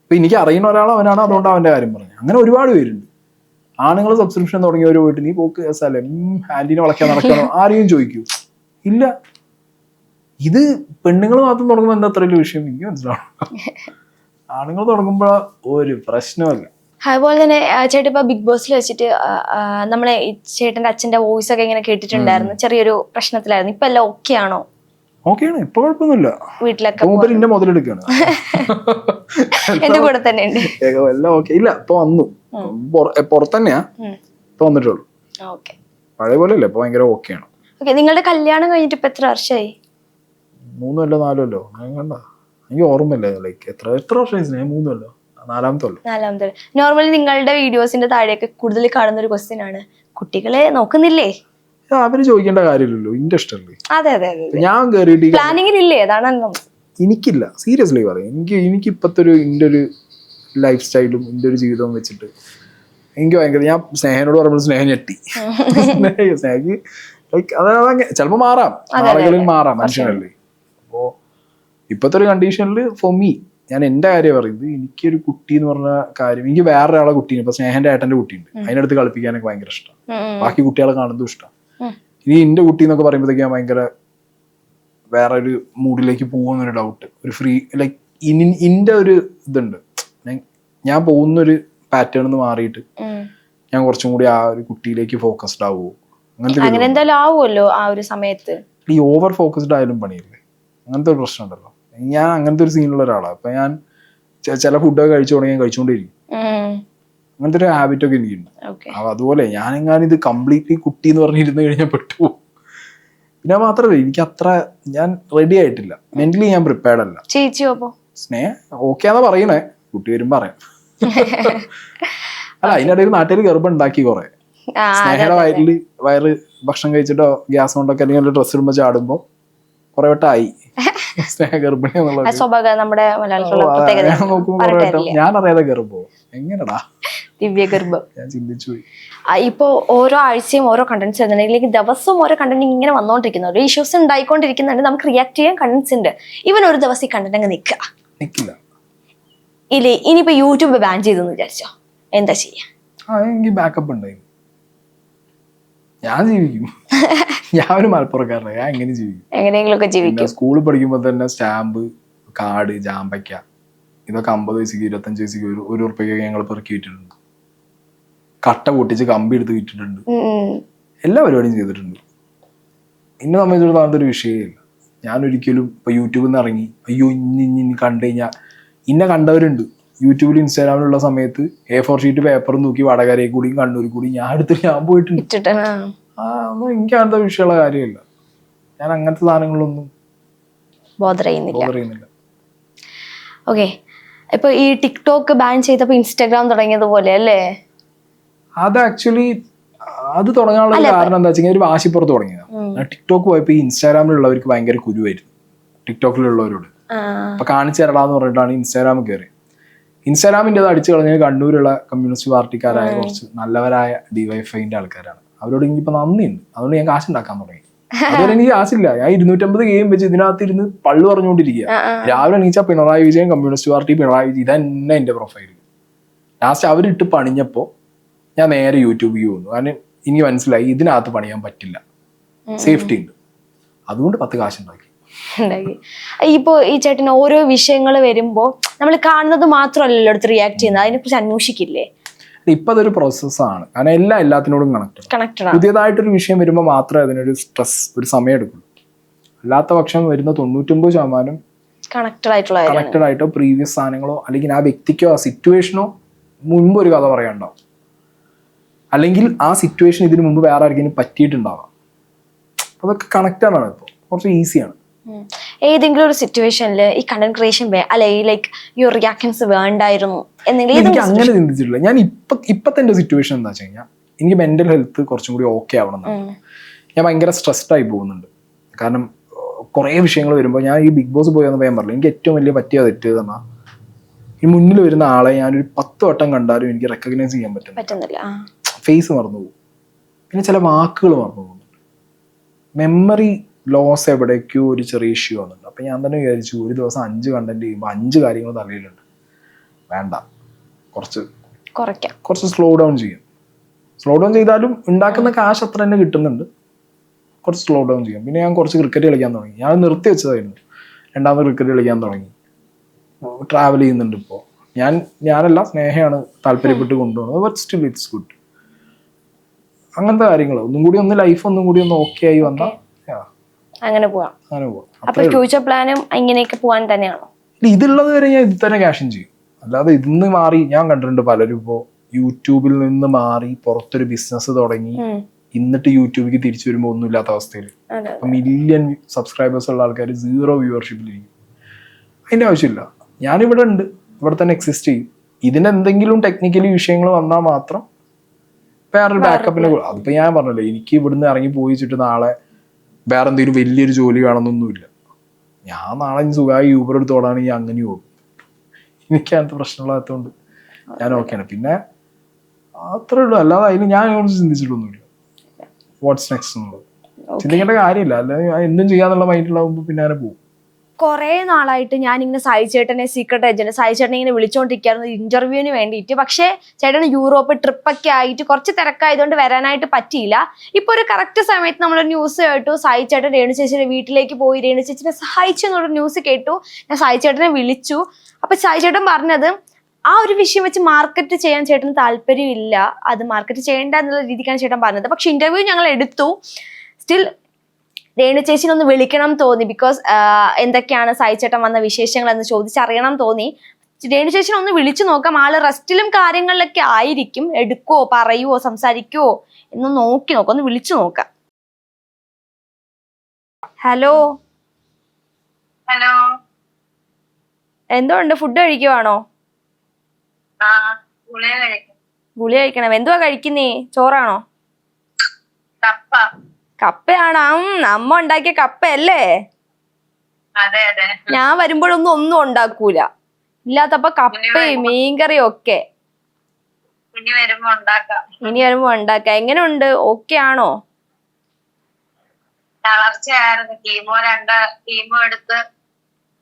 ഇപ്പൊ എനിക്ക് അറിയുന്ന ഒരാൾ അവനാണ്, അതുകൊണ്ട് അവന്റെ കാര്യം പറഞ്ഞു. അങ്ങനെ ഒരുപാട് പേരുണ്ട്. ആണുങ്ങൾ സബ്സ്ക്രിപ്ഷൻ തുടങ്ങിയവര് പോയിട്ട് നീ പോക്ക് കേസല്ലേ, ഹാൻഡിനെ വളയ്ക്കാൻ നടക്കണോ ആരെയും ചോദിക്കൂ ഇല്ല. ഇത് പെണ്ണുങ്ങൾ മാത്രം തുടങ്ങുമ്പോൾ എന്താ അത്ര വലിയ വിഷയം എനിക്ക് മനസ്സിലാവും. ആണുങ്ങൾ തുടങ്ങുമ്പോ ഒരു പ്രശ്നമല്ല. അതുപോലെ തന്നെ ചേട്ടൻ ഇപ്പൊ ബിഗ് ബോസിൽ വെച്ചിട്ട് നമ്മളെ ചേട്ടന്റെ അച്ഛന്റെ വോയിസ് ഒക്കെ ഇങ്ങനെ കേട്ടിട്ടുണ്ടായിരുന്നു, ചെറിയൊരു പ്രശ്നത്തിലായിരുന്നു. ഇപ്പൊ എല്ലാം ഓക്കെ ആണോ? ഓക്കെയാണ്, ഇപ്പൊ കുഴപ്പമൊന്നുമില്ല. വീട്ടിലൊക്കെ മുതലെടുക്കാണ്, എന്റെ കൂടെ തന്നെ ഉണ്ട് എല്ലാം ഓക്കെ. ഇല്ല ഇപ്പൊ വന്നു, പുറത്തന്നെയാ ഇപ്പൊ വന്നിട്ടുള്ളൂ. പഴയ പോലെ അല്ല, ഇപ്പൊ ഭയങ്കര ഓക്കെയാണ്. നിങ്ങളുടെ കല്യാണം കഴിഞ്ഞിട്ട് ഇപ്പൊ എത്ര വർഷമായി? 3 കൊല്ലോ 4 കൊല്ലോ ഞാൻ കണ്ട, എനിക്ക് ഓർമ്മയില്ല. ലൈക്ക് എത്ര വർഷം? 3 കൊല്ലോ 4ാമത്തെ. നോർമലി നിങ്ങളുടെ വീഡിയോസിന്റെ താഴെയൊക്കെ കൂടുതൽ കാണുന്ന ഒരു ക്വസ്റ്റ്യൻ ആണ്, കുട്ടികളെ നോക്കുന്നില്ലേ? അവര് ചോദിക്കേണ്ട കാര്യമില്ലല്ലോ, എന്റെ ഇഷ്ടമല്ലേ. അതെ ഞാൻ കേറിയിട്ട് പ്ലാനിങ്ങിലില്ലേ? അതാണ് എനിക്കില്ല, സീരിയസ്ലി പറയാം. എനിക്ക് ഇപ്പത്തെ എന്റെ ഒരു ലൈഫ് സ്റ്റൈലും എന്റെ ഒരു ജീവിതവും വെച്ചിട്ട് എനിക്ക് ഭയങ്കര, ഞാൻ സ്നേഹനോട് പറയുമ്പോൾ സ്നേഹം ഞെട്ടി. സ്നേഹക്ക് ലൈക്ക് അതായത് ചിലപ്പോ മാറാം, ആളുകളിൽ മാറാം, മനുഷ്യനല്ലേ. അപ്പോ ഇപ്പത്തെ ഒരു കണ്ടീഷനിൽ ഫോർ മീ, ഞാൻ എന്റെ കാര്യം പറയുന്നത്, എനിക്കൊരു കുട്ടി എന്ന് പറഞ്ഞ കാര്യം, എനിക്ക് വേറൊരാളെ കുട്ടീനെ, ഇപ്പൊ സ്നേഹന്റെ ഏട്ടന്റെ കുട്ടിയുണ്ട്, അതിനടുത്ത് കളിപ്പിക്കാനൊക്കെ ഭയങ്കര ഇഷ്ടമാണ്. ബാക്കി കുട്ടികളെ കാണുന്നതും ഇഷ്ടമാണ്. ഇനി എന്റെ കുട്ടി എന്നൊക്കെ പറയുമ്പോഴത്തേക്ക് ഞാൻ ഭയങ്കര വേറെ ഒരു മൂഡിലേക്ക് പോകുന്നൊരു ഡൗട്ട്, ഒരു ഫ്രീ ലൈക്ക് ഇന്റെ ഒരു ഇതുണ്ട്, ഞാൻ പോകുന്നൊരു പാറ്റേൺ നിന്ന് മാറിയിട്ട് ഞാൻ കുറച്ചും കൂടി ആ ഒരു കുട്ടിയിലേക്ക് ഫോക്കസ്ഡ് ആവുമോ, അങ്ങനെ എന്തായാലും ആവുമല്ലോ ആ ഒരു സമയത്ത്. ഈ ഓവർ ഫോക്കസ്ഡ് ആയാലും പണിയില്ലേ, അങ്ങനത്തെ ഒരു പ്രശ്നം ഉണ്ടല്ലോ. ഞാൻ അങ്ങനത്തെ ഒരു സീനുള്ള ഒരാളാണ്. അപ്പൊ ഞാൻ ചില ഫുഡൊക്കെ കഴിച്ചു തുടങ്ങി കഴിച്ചുകൊണ്ടിരിക്കും. അങ്ങനത്തെ ഒരു ഹാബിറ്റ് ഒക്കെ എനിക്കുണ്ട്. അപ്പൊ അതുപോലെ ഞാനെങ്ങാനും ഇത് കംപ്ലീറ്റ്ലി കുട്ടി എന്ന് പറഞ്ഞിരുന്ന് കഴിഞ്ഞാൽ പെട്ടുപോകും. പിന്നെ മാത്രമല്ല എനിക്ക് അത്ര ഞാൻ റെഡി ആയിട്ടില്ല, മെന്റലി ഞാൻ പ്രിപ്പയർഡ് അല്ല. ചേച്ചിയോ സ്നേഹ ഓക്കെയാന്ന് പറയണേ, കുട്ടി വരും പറയാം. അല്ല അതിനിടയിൽ നാട്ടിൽ ഗർഭം ഉണ്ടാക്കി കുറെ. സ്നേഹയുടെ വയറ് ഭക്ഷണം കഴിച്ചിട്ടോ ഗ്യാസ് കൊണ്ടൊക്കെ അല്ലെങ്കിൽ ഡ്രസ്സ് ഇടുമ്പോ ചാടുമ്പോ കുറെ വട്ടമായി സ്നേഹ ഗർഭിണി എന്നുള്ളത്. ഞാൻ അറിയാതെ ഗർഭോ എങ്ങനെടാ ദിവ്യ ഗർഭം ഞാൻ ചിന്തിച്ചു പോയി. ഇപ്പൊ ഓരോ ആഴ്ചയും ഓരോ കണ്ടന്റ്സ് വരുന്നുണ്ടെങ്കിൽ ദിവസവും ഓരോ കണ്ടന്റ് ഇങ്ങനെ വന്നോണ്ടിരിക്കുന്നു, ഓരോ ഇഷ്യൂസ് ഉണ്ടായിക്കൊണ്ടിരിക്കുന്നുണ്ട്, നമുക്ക് റിയാക്ട് ചെയ്യാൻ കണ്ടന്റ്സ് ഉണ്ട്. ഇവൻ ഒരു ദിവസം ഈ കണ്ടന്റ് അങ്ങ് നിക്കില്ല ഇല്ലേ. ഇനിയിപ്പോ യൂട്യൂബ് ബാൻ ചെയ്തെന്ന് വിചാരിച്ചോ, എന്താ ചെയ്യാ? എനിക്ക് ബാക്കപ്പ് ഉണ്ടായി, ഞാൻ ജീവിക്കും. ഞാൻ ഒരു മലപ്പുറക്കാരനാണ്, ഞാൻ എങ്ങനെ ജീവിക്കും? എങ്ങനെയെങ്കിലുമൊക്കെ ജീവിക്കും. സ്കൂളിൽ പഠിക്കുമ്പോൾ തന്നെ സ്റ്റാമ്പ്, കാർഡ്, ജാമ്പയ്ക്ക ഇതൊക്കെ 50 പൈസക്ക് 25 പൈസക്ക് ഒരു ഉറുപ്പിക ഞങ്ങൾ പെറുക്കി വിറ്റിട്ടുണ്ട്. കട്ട പൊട്ടിച്ച് കമ്പി എടുത്ത് വിറ്റിട്ടുണ്ട്. എല്ലാ പരിപാടിയും ചെയ്തിട്ടുണ്ട്. എന്നെ സംബന്ധിച്ചിടത്തോളം അതൊരു വിഷയമില്ല. ഞാൻ ഒരിക്കലും ഇപ്പൊ യൂട്യൂബിൽ നിന്ന് ഇറങ്ങി അയ്യോ ഇനി കണ്ടു കഴിഞ്ഞാൽ ഇന്നെ കണ്ടവരുണ്ട്. യൂട്യൂബിൽ ഇൻസ്റ്റാഗ്രാമിലുള്ള സമയത്ത് A4 ഷീറ്റ് പേപ്പറും തൂക്കി വടകരയിൽ കൂടിയും കണ്ണൂരിൽ കൂടിയും ഞാൻ എടുത്തിട്ട് ഞാൻ പോയിട്ടുണ്ട്. ഒന്നും എനിക്ക് അങ്ങനത്തെ വിഷയമുള്ള കാര്യമില്ല. ഞാൻ അങ്ങനത്തെ സാധനങ്ങളൊന്നും ബോദർ ചെയ്യുന്നില്ല. ഓക്കെ, ഇപ്പൊ ഈ ടിക്ടോക്ക് ബാൻ ചെയ്തപ്പോ ഇൻസ്റ്റാഗ്രാം തുടങ്ങിയതുപോലെ അല്ലേ? അത് ആക്ച്വലി അത് തുടങ്ങാനുള്ള കാരണം എന്താ വെച്ചാൽ ഒരു വാശിപ്പുറത്ത് തുടങ്ങിയതാണ്. ടിക്ടോക്ക് പോയപ്പോ ഈ ഇൻസ്റ്റാഗ്രാമിലുള്ളവർക്ക് ഭയങ്കര കുരുവായിരുന്നു ടിക്ടോക്കിലുള്ളവരോട്. അപ്പൊ കാണിച്ചു തരടാന്ന് പറഞ്ഞിട്ടാണ് ഇൻസ്റ്റാഗ്രാമിൽ കയറി. ഇൻസ്റ്റാഗ്രാമിന്റെ അത് അടിച്ചു കളഞ്ഞ കണ്ണൂരുള്ള കമ്മ്യൂണിസ്റ്റ് പാർട്ടിക്കാരായ കുറച്ച് നല്ലവരായ DYFIന്റെ ആൾക്കാരാണ്. അവരോട് എനിക്കിപ്പോ നന്ദിയുണ്ട്. അതുകൊണ്ട് ഞാൻ കാശുണ്ടാക്കാൻ തുടങ്ങി. അതുവരെ എനിക്ക് കാശില്ല. ഞാൻ 250 ഗെയിം വെച്ച് ഇതിനകത്ത് ഇരുന്ന് പള്ളു പറഞ്ഞുകൊണ്ടിരിക്കുക. രാവിലെ എണീച്ചാൽ പിണറായി വിജയൻ, കമ്മ്യൂണിസ്റ്റ് പാർട്ടി, പിണറായി വിജയൻ, ഇതന്നെ എന്റെ പ്രൊഫൈൽ. ലാസ്റ്റ് അവരിട്ട് പണിഞ്ഞപ്പോ ഞാൻ നേരെ യൂട്യൂബിൽ പോകുന്നു. കാരണം എനിക്ക് മനസ്സിലായി ഇതിനകത്ത് പണിയാൻ പറ്റില്ല, സേഫ്റ്റി ഉണ്ട്. അതുകൊണ്ട് 10 കാശുണ്ടാക്കി. ഇപ്പൊ ഈ ചേട്ടന് ഓരോ വിഷയങ്ങൾ വരുമ്പോ നമ്മൾ കാണുന്നത് മാത്രമല്ലല്ലോ എടുത്ത് റിയാക്ട് ചെയ്യുന്നത്, അതിനെ കുറിച്ച് അന്വേഷിക്കില്ലേ? ഇപ്പൊ അതൊരു പ്രോസസ്സാണ്. കാരണം എല്ലാത്തിനോടും കണക്റ്റഡ്. പുതിയതായിട്ടൊരു വിഷയം വരുമ്പോൾ മാത്രമേ അതിനൊരു സ്ട്രെസ്, ഒരു സമയം എടുക്കുള്ളൂ. അല്ലാത്ത പക്ഷം വരുന്ന 99% കണക്റ്റഡ് ആയിട്ടോ പ്രീവിയസ് സാധനങ്ങളോ അല്ലെങ്കിൽ ആ വ്യക്തിക്കോ ആ സിറ്റുവേഷനോ മുൻപ് ഒരു കഥ പറയാനുണ്ടാവും. അല്ലെങ്കിൽ ആ സിറ്റുവേഷൻ ഇതിനു മുമ്പ് വേറെ ആർക്കെങ്കിലും പറ്റിയിട്ടുണ്ടാവാം. അതൊക്കെ കണക്റ്റഡ് ആണ്. ഇപ്പോൾ കുറച്ച് ഈസിയാണ്. ഏതെങ്കിലും ഒരു സിറ്റുവേഷനിൽ ഈ കണ്ടന്റ് ക്രിയേഷൻ ലൈക്ക് ഈ റിയാക്ഷൻസ് വേണ്ടായിരുന്നു എനിക്ക് അങ്ങനെ ചിന്തിച്ചിട്ടില്ല. ഞാൻ ഇപ്പത്തെ എന്റെ സിറ്റുവേഷൻ എന്താ വെച്ച് കഴിഞ്ഞാൽ എനിക്ക് മെന്റൽ ഹെൽത്ത് കുറച്ചും കൂടി ഓക്കെ ആവണം എന്നാണ്. ഞാൻ ഭയങ്കര സ്ട്രെസ്ഡ് ആയി പോകുന്നുണ്ട്. കാരണം കുറേ വിഷയങ്ങൾ വരുമ്പോൾ ഞാൻ ഈ ബിഗ് ബോസ് പോയി വന്നപ്പോൾ ഞാൻ പറഞ്ഞു എനിക്ക് ഏറ്റവും വലിയ പറ്റിയ തെറ്റ് പറഞ്ഞാൽ ഈ മുന്നിൽ വരുന്ന ആളെ ഞാനൊരു 10 വട്ടം കണ്ടാലും എനിക്ക് റെക്കഗ്നൈസ് ചെയ്യാൻ പറ്റുന്നില്ല. ഫേസ് മറന്നു പോകും. പിന്നെ ചില വാക്കുകൾ മറന്നു പോകുന്നുണ്ട്. മെമ്മറി ലോസ് എവിടേക്കോ ഒരു ചെറിയ ഇഷ്യൂ ആവുന്നുണ്ട്. അപ്പം ഞാൻ തന്നെ വിചാരിച്ചു ഒരു ദിവസം 5 കണ്ടന്റ് ചെയ്യുമ്പോൾ 5 കാര്യങ്ങൾ തലയിലുണ്ട്, വേണ്ട, കുറച്ച് സ്ലോ ഡൗൺ ചെയ്യും. സ്ലോ ഡൗൺ ചെയ്താലും ഉണ്ടാക്കുന്ന കാശ് അത്ര തന്നെ കിട്ടുന്നുണ്ട്. കുറച്ച് സ്ലോ ഡൗൺ ചെയ്യും. പിന്നെ ഞാൻ കുറച്ച് ക്രിക്കറ്റ് കളിക്കാൻ തുടങ്ങി. ഞാൻ നിർത്തി വെച്ചതായിരുന്നു. രണ്ടാമത് ക്രിക്കറ്റ് കളിക്കാൻ തുടങ്ങി. ട്രാവൽ ചെയ്യുന്നുണ്ട് ഇപ്പോൾ. ഞാനല്ല, സ്നേഹയാണ് താല്പര്യപ്പെട്ട് കൊണ്ടുപോകുന്നത്. But still it's good. അങ്ങനത്തെ കാര്യങ്ങൾ ഒന്നും കൂടി ലൈഫ് ഒന്നും കൂടി ഓക്കെ ആയി വന്നാൽ അങ്ങനെ പോവാം. അപ്പൊ ഫ്യൂച്ചർ പ്ലാനും ഇങ്ങനെയൊക്കെ പോവാൻ തന്നെയാണോ? ഇതുള്ളത് വരെ ഞാൻ ഇതിൽ തന്നെ ക്യാഷും ചെയ്യും. അല്ലാതെ ഇതിന്ന് മാറി ഞാൻ കണ്ടിട്ടുണ്ട് പലരും ഇപ്പോ യൂട്യൂബിൽ നിന്ന് മാറി പുറത്തൊരു ബിസിനസ് തുടങ്ങി എന്നിട്ട് യൂട്യൂബിലേക്ക് തിരിച്ചു വരുമ്പോൾ ഒന്നുമില്ലാത്ത അവസ്ഥയിൽ മില്യൺ സബ്സ്ക്രൈബേഴ്സ് ഉള്ള ആൾക്കാർ 0 വ്യൂവർഷിപ്പിലിരിക്കും. അതിന്റെ ആവശ്യമില്ല. ഞാനിവിടെ ഉണ്ട്, ഇവിടെ തന്നെ എക്സിസ്റ്റ് ചെയ്യും. ഇതിനെന്തെങ്കിലും ടെക്നിക്കലി വിഷയങ്ങൾ വന്നാൽ മാത്രം വേറൊരു ബാക്കപ്പിന്. അതിപ്പോ ഞാൻ പറഞ്ഞല്ലോ, എനിക്ക് ഇവിടുന്ന് ഇറങ്ങി പോയി വെച്ചിട്ട് നാളെ വേറെ എന്തെങ്കിലും വലിയൊരു ജോലി വേണമെന്നൊന്നുമില്ല. ഞാൻ നാളെ സുഖമായി യൂബർ എടുത്ത് ഓടാണെങ്കിൽ അങ്ങനെ പോകും. എനിക്ക് അങ്ങനത്തെ പ്രശ്നമില്ലാത്തതുകൊണ്ട് ഞാൻ ഓക്കെയാണ്. പിന്നെ അത്രേ ഉള്ളൂ. അല്ലാതെ അതിന് ഞാൻ ചിന്തിച്ചിട്ടൊന്നുമില്ല വാട്ട്സ് നെക്സ്റ്റ് എന്നുള്ളത്. ചിന്തിക്കേണ്ട കാര്യമില്ല. അല്ലാതെ ഞാൻ എന്തും ചെയ്യാന്നുള്ള മൈൻഡിലാവുമ്പോൾ പിന്നെ അങ്ങനെ പോകും. കുറേ നാളായിട്ട് ഞാനിങ്ങനെ സായി ചേട്ടനെ സീക്രട്ട് ഏജന്റ് സായി ചേട്ടനെ ഇങ്ങനെ വിളിച്ചുകൊണ്ടിരിക്കുകയായിരുന്നു ഇന്റർവ്യൂവിന് വേണ്ടിയിട്ട്. പക്ഷേ ചേട്ടൻ യൂറോപ്പ് ട്രിപ്പൊക്കെ ആയിട്ട് കുറച്ച് തിരക്കായതുകൊണ്ട് വരാനായിട്ട് പറ്റിയില്ല. ഇപ്പോൾ ഒരു കറക്റ്റ് സമയത്ത് നമ്മൾ ന്യൂസ് കേട്ടു, സായി ചേട്ടൻ രേണു ചേച്ചിയുടെ വീട്ടിലേക്ക് പോയി രേണു ചേച്ചിനെ സഹായിച്ചു എന്നുള്ള ന്യൂസ് കേട്ടു. ഞാൻ സായി ചേട്ടനെ വിളിച്ചു. അപ്പൊ സായി ചേട്ടൻ പറഞ്ഞത് ആ ഒരു വിഷയം വെച്ച് മാർക്കറ്റ് ചെയ്യാൻ ചേട്ടന് താല്പര്യമില്ല, അത് മാർക്കറ്റ് ചെയ്യേണ്ട എന്നുള്ള രീതിക്കാണ് ചേട്ടൻ പറഞ്ഞത്. പക്ഷെ ഇന്റർവ്യൂ ഞങ്ങൾ എടുത്തു. സ്റ്റിൽ രേണു ചേച്ചിനെ ഒന്ന് വിളിക്കണം തോന്നി. ബിക്കോസ് എന്തൊക്കെയാണ് സായി ചേട്ടൻ വന്ന വിശേഷങ്ങൾ എന്ന് ചോദിച്ചറിയണം തോന്നി. രേണു ചേച്ചിനെ ഒന്ന് വിളിച്ചു നോക്കാം. ആള് റെസ്റ്റിലും കാര്യങ്ങളിലൊക്കെ ആയിരിക്കും. എടുക്കുവോ, പറയുവോ, സംസാരിക്കുവോ എന്ന് നോക്കി നോക്കാം. ഒന്ന് വിളിച്ചു നോക്കാം. ഹലോ ഹലോ, എന്തോണ്ട്? ഫുഡ് കഴിക്കുവാണോ? ഗുളി കഴിക്കണം. എന്തുവാ കഴിക്കുന്നേ? ചോറാണോ? കപ്പ. കപ്പയാണോ? അമ്മ ഉണ്ടാക്കിയ കപ്പയല്ലേ? അതെ അതെ. ഞാൻ വരുമ്പോഴൊന്നും ഒന്നും ഉണ്ടാക്കൂല, ഇല്ലാത്തപ്പോ കപ്പയും മീൻകറിയും ഒക്കെ. ഇനി വരുമ്പോ ഉണ്ടാക്കാം. ഇനി വരുമ്പോ ഉണ്ടാക്കാം. എങ്ങനെയുണ്ട്? ഓക്കെ ആണോ? തളർച്ചയായിരുന്നു. കീമോ എടുത്ത്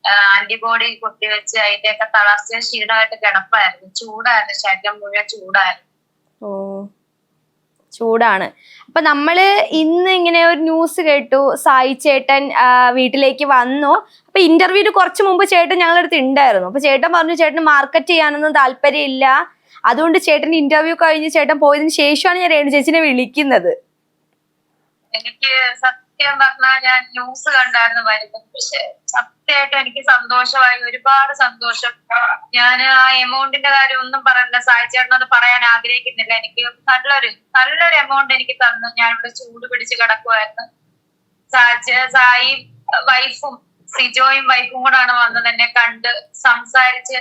ആന്റിബോഡി കുത്തിവെച്ച് അതിന്റെയൊക്കെ തളർച്ച ക്ഷീണമായിട്ട് കിടപ്പായിരുന്നു. ചൂടായിരുന്നു, ശരീരം മുഴുവൻ ചൂടായിരുന്നു. ഓ, ചൂടാണ്. അപ്പൊ നമ്മള് ഇന്ന് ഇങ്ങനെ ഒരു ന്യൂസ് കേട്ടു, സായി ചേട്ടൻ വീട്ടിലേക്ക് വന്നു. അപ്പൊ ഇന്റർവ്യൂവിന് കുറച്ച് മുമ്പ് ചേട്ടൻ ഞങ്ങളുടെ അടുത്ത് ഉണ്ടായിരുന്നു. അപ്പൊ ചേട്ടൻ പറഞ്ഞു ചേട്ടന് മാർക്കറ്റ് ചെയ്യാനൊന്നും താല്പര്യമില്ല, അതുകൊണ്ട് ചേട്ടൻ ഇന്റർവ്യൂ കഴിഞ്ഞ് ചേട്ടൻ പോയതിനു ശേഷമാണ് ഞാൻ രേണു ചേച്ചിനെ വിളിക്കുന്നത്. എനിക്ക് സത്യം പറഞ്ഞാൽ ഞാൻ ന്യൂസ് കണ്ടായിരുന്നു വരുന്നത്. പക്ഷെ സത്യമായിട്ടും എനിക്ക് സന്തോഷമായി, ഒരുപാട് സന്തോഷം. ഞാൻ ആ എമൗണ്ടിന്റെ കാര്യം ഒന്നും പറയണ്ട, സായി ചേട്ടനത് പറയാൻ ആഗ്രഹിക്കുന്നില്ല. എനിക്ക് നല്ലൊരു എമൗണ്ട് എനിക്ക് തന്നു. ഞാൻ ഇവിടെ ചൂട് പിടിച്ച് കിടക്കുമായിരുന്നു. സായി വൈഫും സിജോയും വൈഫും കൂടാണ് വന്നത്. എന്നെ കണ്ട് സംസാരിച്ച്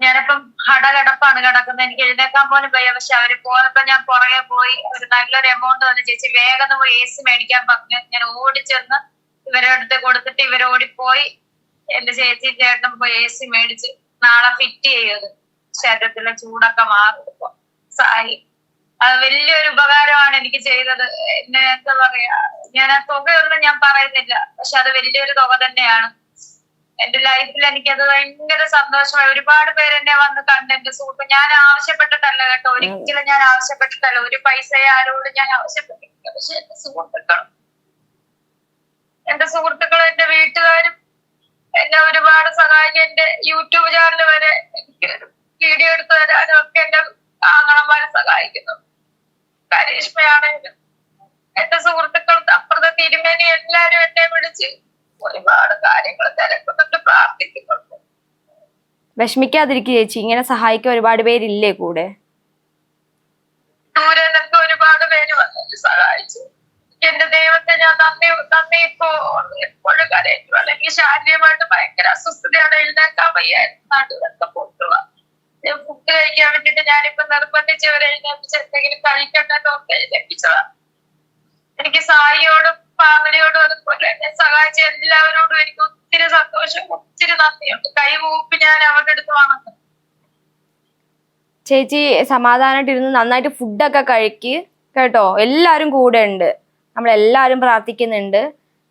ഞാനിപ്പം ഹടകടപ്പാണ് കിടക്കുന്നത്. എനിക്ക് എഴുന്നേക്കാൻ പോലും വയ്യ. പക്ഷെ അവര് പോയപ്പോ ഞാൻ പുറകെ പോയി ഒരു നല്ലൊരു എമൗണ്ട് തന്നെ ചേച്ചി വേഗം പോയി AC മേടിക്കാൻ പറഞ്ഞു. ഞാൻ ഓടിച്ചെന്ന് ഇവരുടെ അടുത്ത് കൊടുത്തിട്ട് ഇവരോടിപ്പോയി എന്റെ ചേച്ചി ചേട്ടൻ പോയി AC മേടിച്ച് നാളെ ഫിറ്റ് ചെയ്യത്. ശരീരത്തിലെ ചൂടൊക്കെ മാറിപ്പോ സായി അത് വലിയൊരു ഉപകാരമാണ് എനിക്ക് ചെയ്തത്. എന്നെ എന്താ പറയാ, ഞാൻ ആ തുകയൊന്നും ഞാൻ പറയുന്നില്ല, പക്ഷെ അത് വലിയൊരു തുക തന്നെയാണ്. എന്റെ ലൈഫിൽ എനിക്കത് ഭയങ്കര സന്തോഷമായി. ഒരുപാട് പേര് എന്നെ വന്ന് കണ്ട്, എന്റെ സുഹൃത്ത്. ഞാൻ ആവശ്യപ്പെട്ടിട്ടല്ല കേട്ടോ, ഒരിക്കലും ഞാൻ ആവശ്യപ്പെട്ടിട്ടല്ല. ഒരു പൈസ ആരോട് ഞാൻ ആവശ്യപ്പെട്ടിട്ടില്ല. പക്ഷെ എന്റെ സുഹൃത്തുക്കളും എന്റെ വീട്ടുകാരും എന്നെ ഒരുപാട് സഹായിക്കും. എന്റെ യൂട്യൂബ് ചാനൽ വരെ എനിക്ക് വീഡിയോ എടുത്തു തരാനും ഒക്കെ എന്റെ ആങ്ങളമാരെ സഹായിക്കുന്നു. കരീഷ്മയാണേലും എന്റെ സുഹൃത്തുക്കൾ, അപ്പുറത്തെ തിരുമേനി, എല്ലാരും എന്നെ വിളിച്ച് ഒരുപാട് കാര്യങ്ങൾ തിരക്കുന്നുണ്ട്, പ്രാർത്ഥിക്കുന്നുണ്ട്. വിഷമിക്കാതിരിക്കുക ചേച്ചി, ഇങ്ങനെ സഹായിക്കാൻ ഒരുപാട് പേരില്ലേ കൂടെ? ദൂരെ നിന്നൊക്കെ ഒരുപാട് പേര് വന്നിട്ട് സഹായിച്ചു. എന്റെ ദൈവത്തെ ഞാൻ നന്ദി ഇപ്പോ എപ്പോഴും കരയിട്ടു. അല്ലെങ്കിൽ ശാരീരികമായിട്ട് ഭയങ്കര അസ്വസ്ഥതയാണ്, എഴുന്നേക്കാൻ വയ്യായിരുന്നു. നടുവൊക്കെ പൊട്ടുക. ഫുഡ് കഴിക്കാൻ വേണ്ടിട്ട് ഞാനിപ്പോ നിർബന്ധിച്ചവരെ എഴുന്നേപ്പിച്ച് എന്തെങ്കിലും കഴിക്കട്ടെ തോന്നി എഴുന്നേപ്പിച്ചതാ. എനിക്ക് സായിയോടും ഫാമിലിയോടും അതുപോലെ എന്നെ സഹായിച്ച എല്ലാവരോടും എനിക്ക് ഒത്തിരി സന്തോഷം, ഒത്തിരി നന്ദിയുണ്ട്. കൈകൂപ്പി ഞാൻ അവരുടെ അടുത്ത് വന്നത്. ചേച്ചി സമാധാനമായിട്ടിരുന്ന് നന്നായിട്ട് ഫുഡൊക്കെ കഴിക്ക് കേട്ടോ. എല്ലാവരും കൂടെ ഉണ്ട്, നമ്മളെല്ലാവരും പ്രാർത്ഥിക്കുന്നുണ്ട്.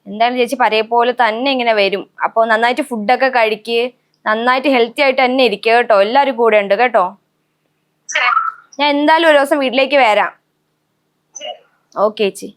എന്തായാലും ചേച്ചി പറയെ പോലെ തന്നെ ഇങ്ങനെ വരും. അപ്പോൾ നന്നായിട്ട് ഫുഡൊക്കെ കഴിക്ക്, നന്നായിട്ട് ഹെൽത്തി ആയിട്ട് തന്നെ ഇരിക്കുക കേട്ടോ. എല്ലാവരും കൂടെ ഉണ്ട് കേട്ടോ. ഞാൻ എന്തായാലും ഒരു ദിവസം വീട്ടിലേക്ക് വരാം. ഓക്കെ ചേച്ചി.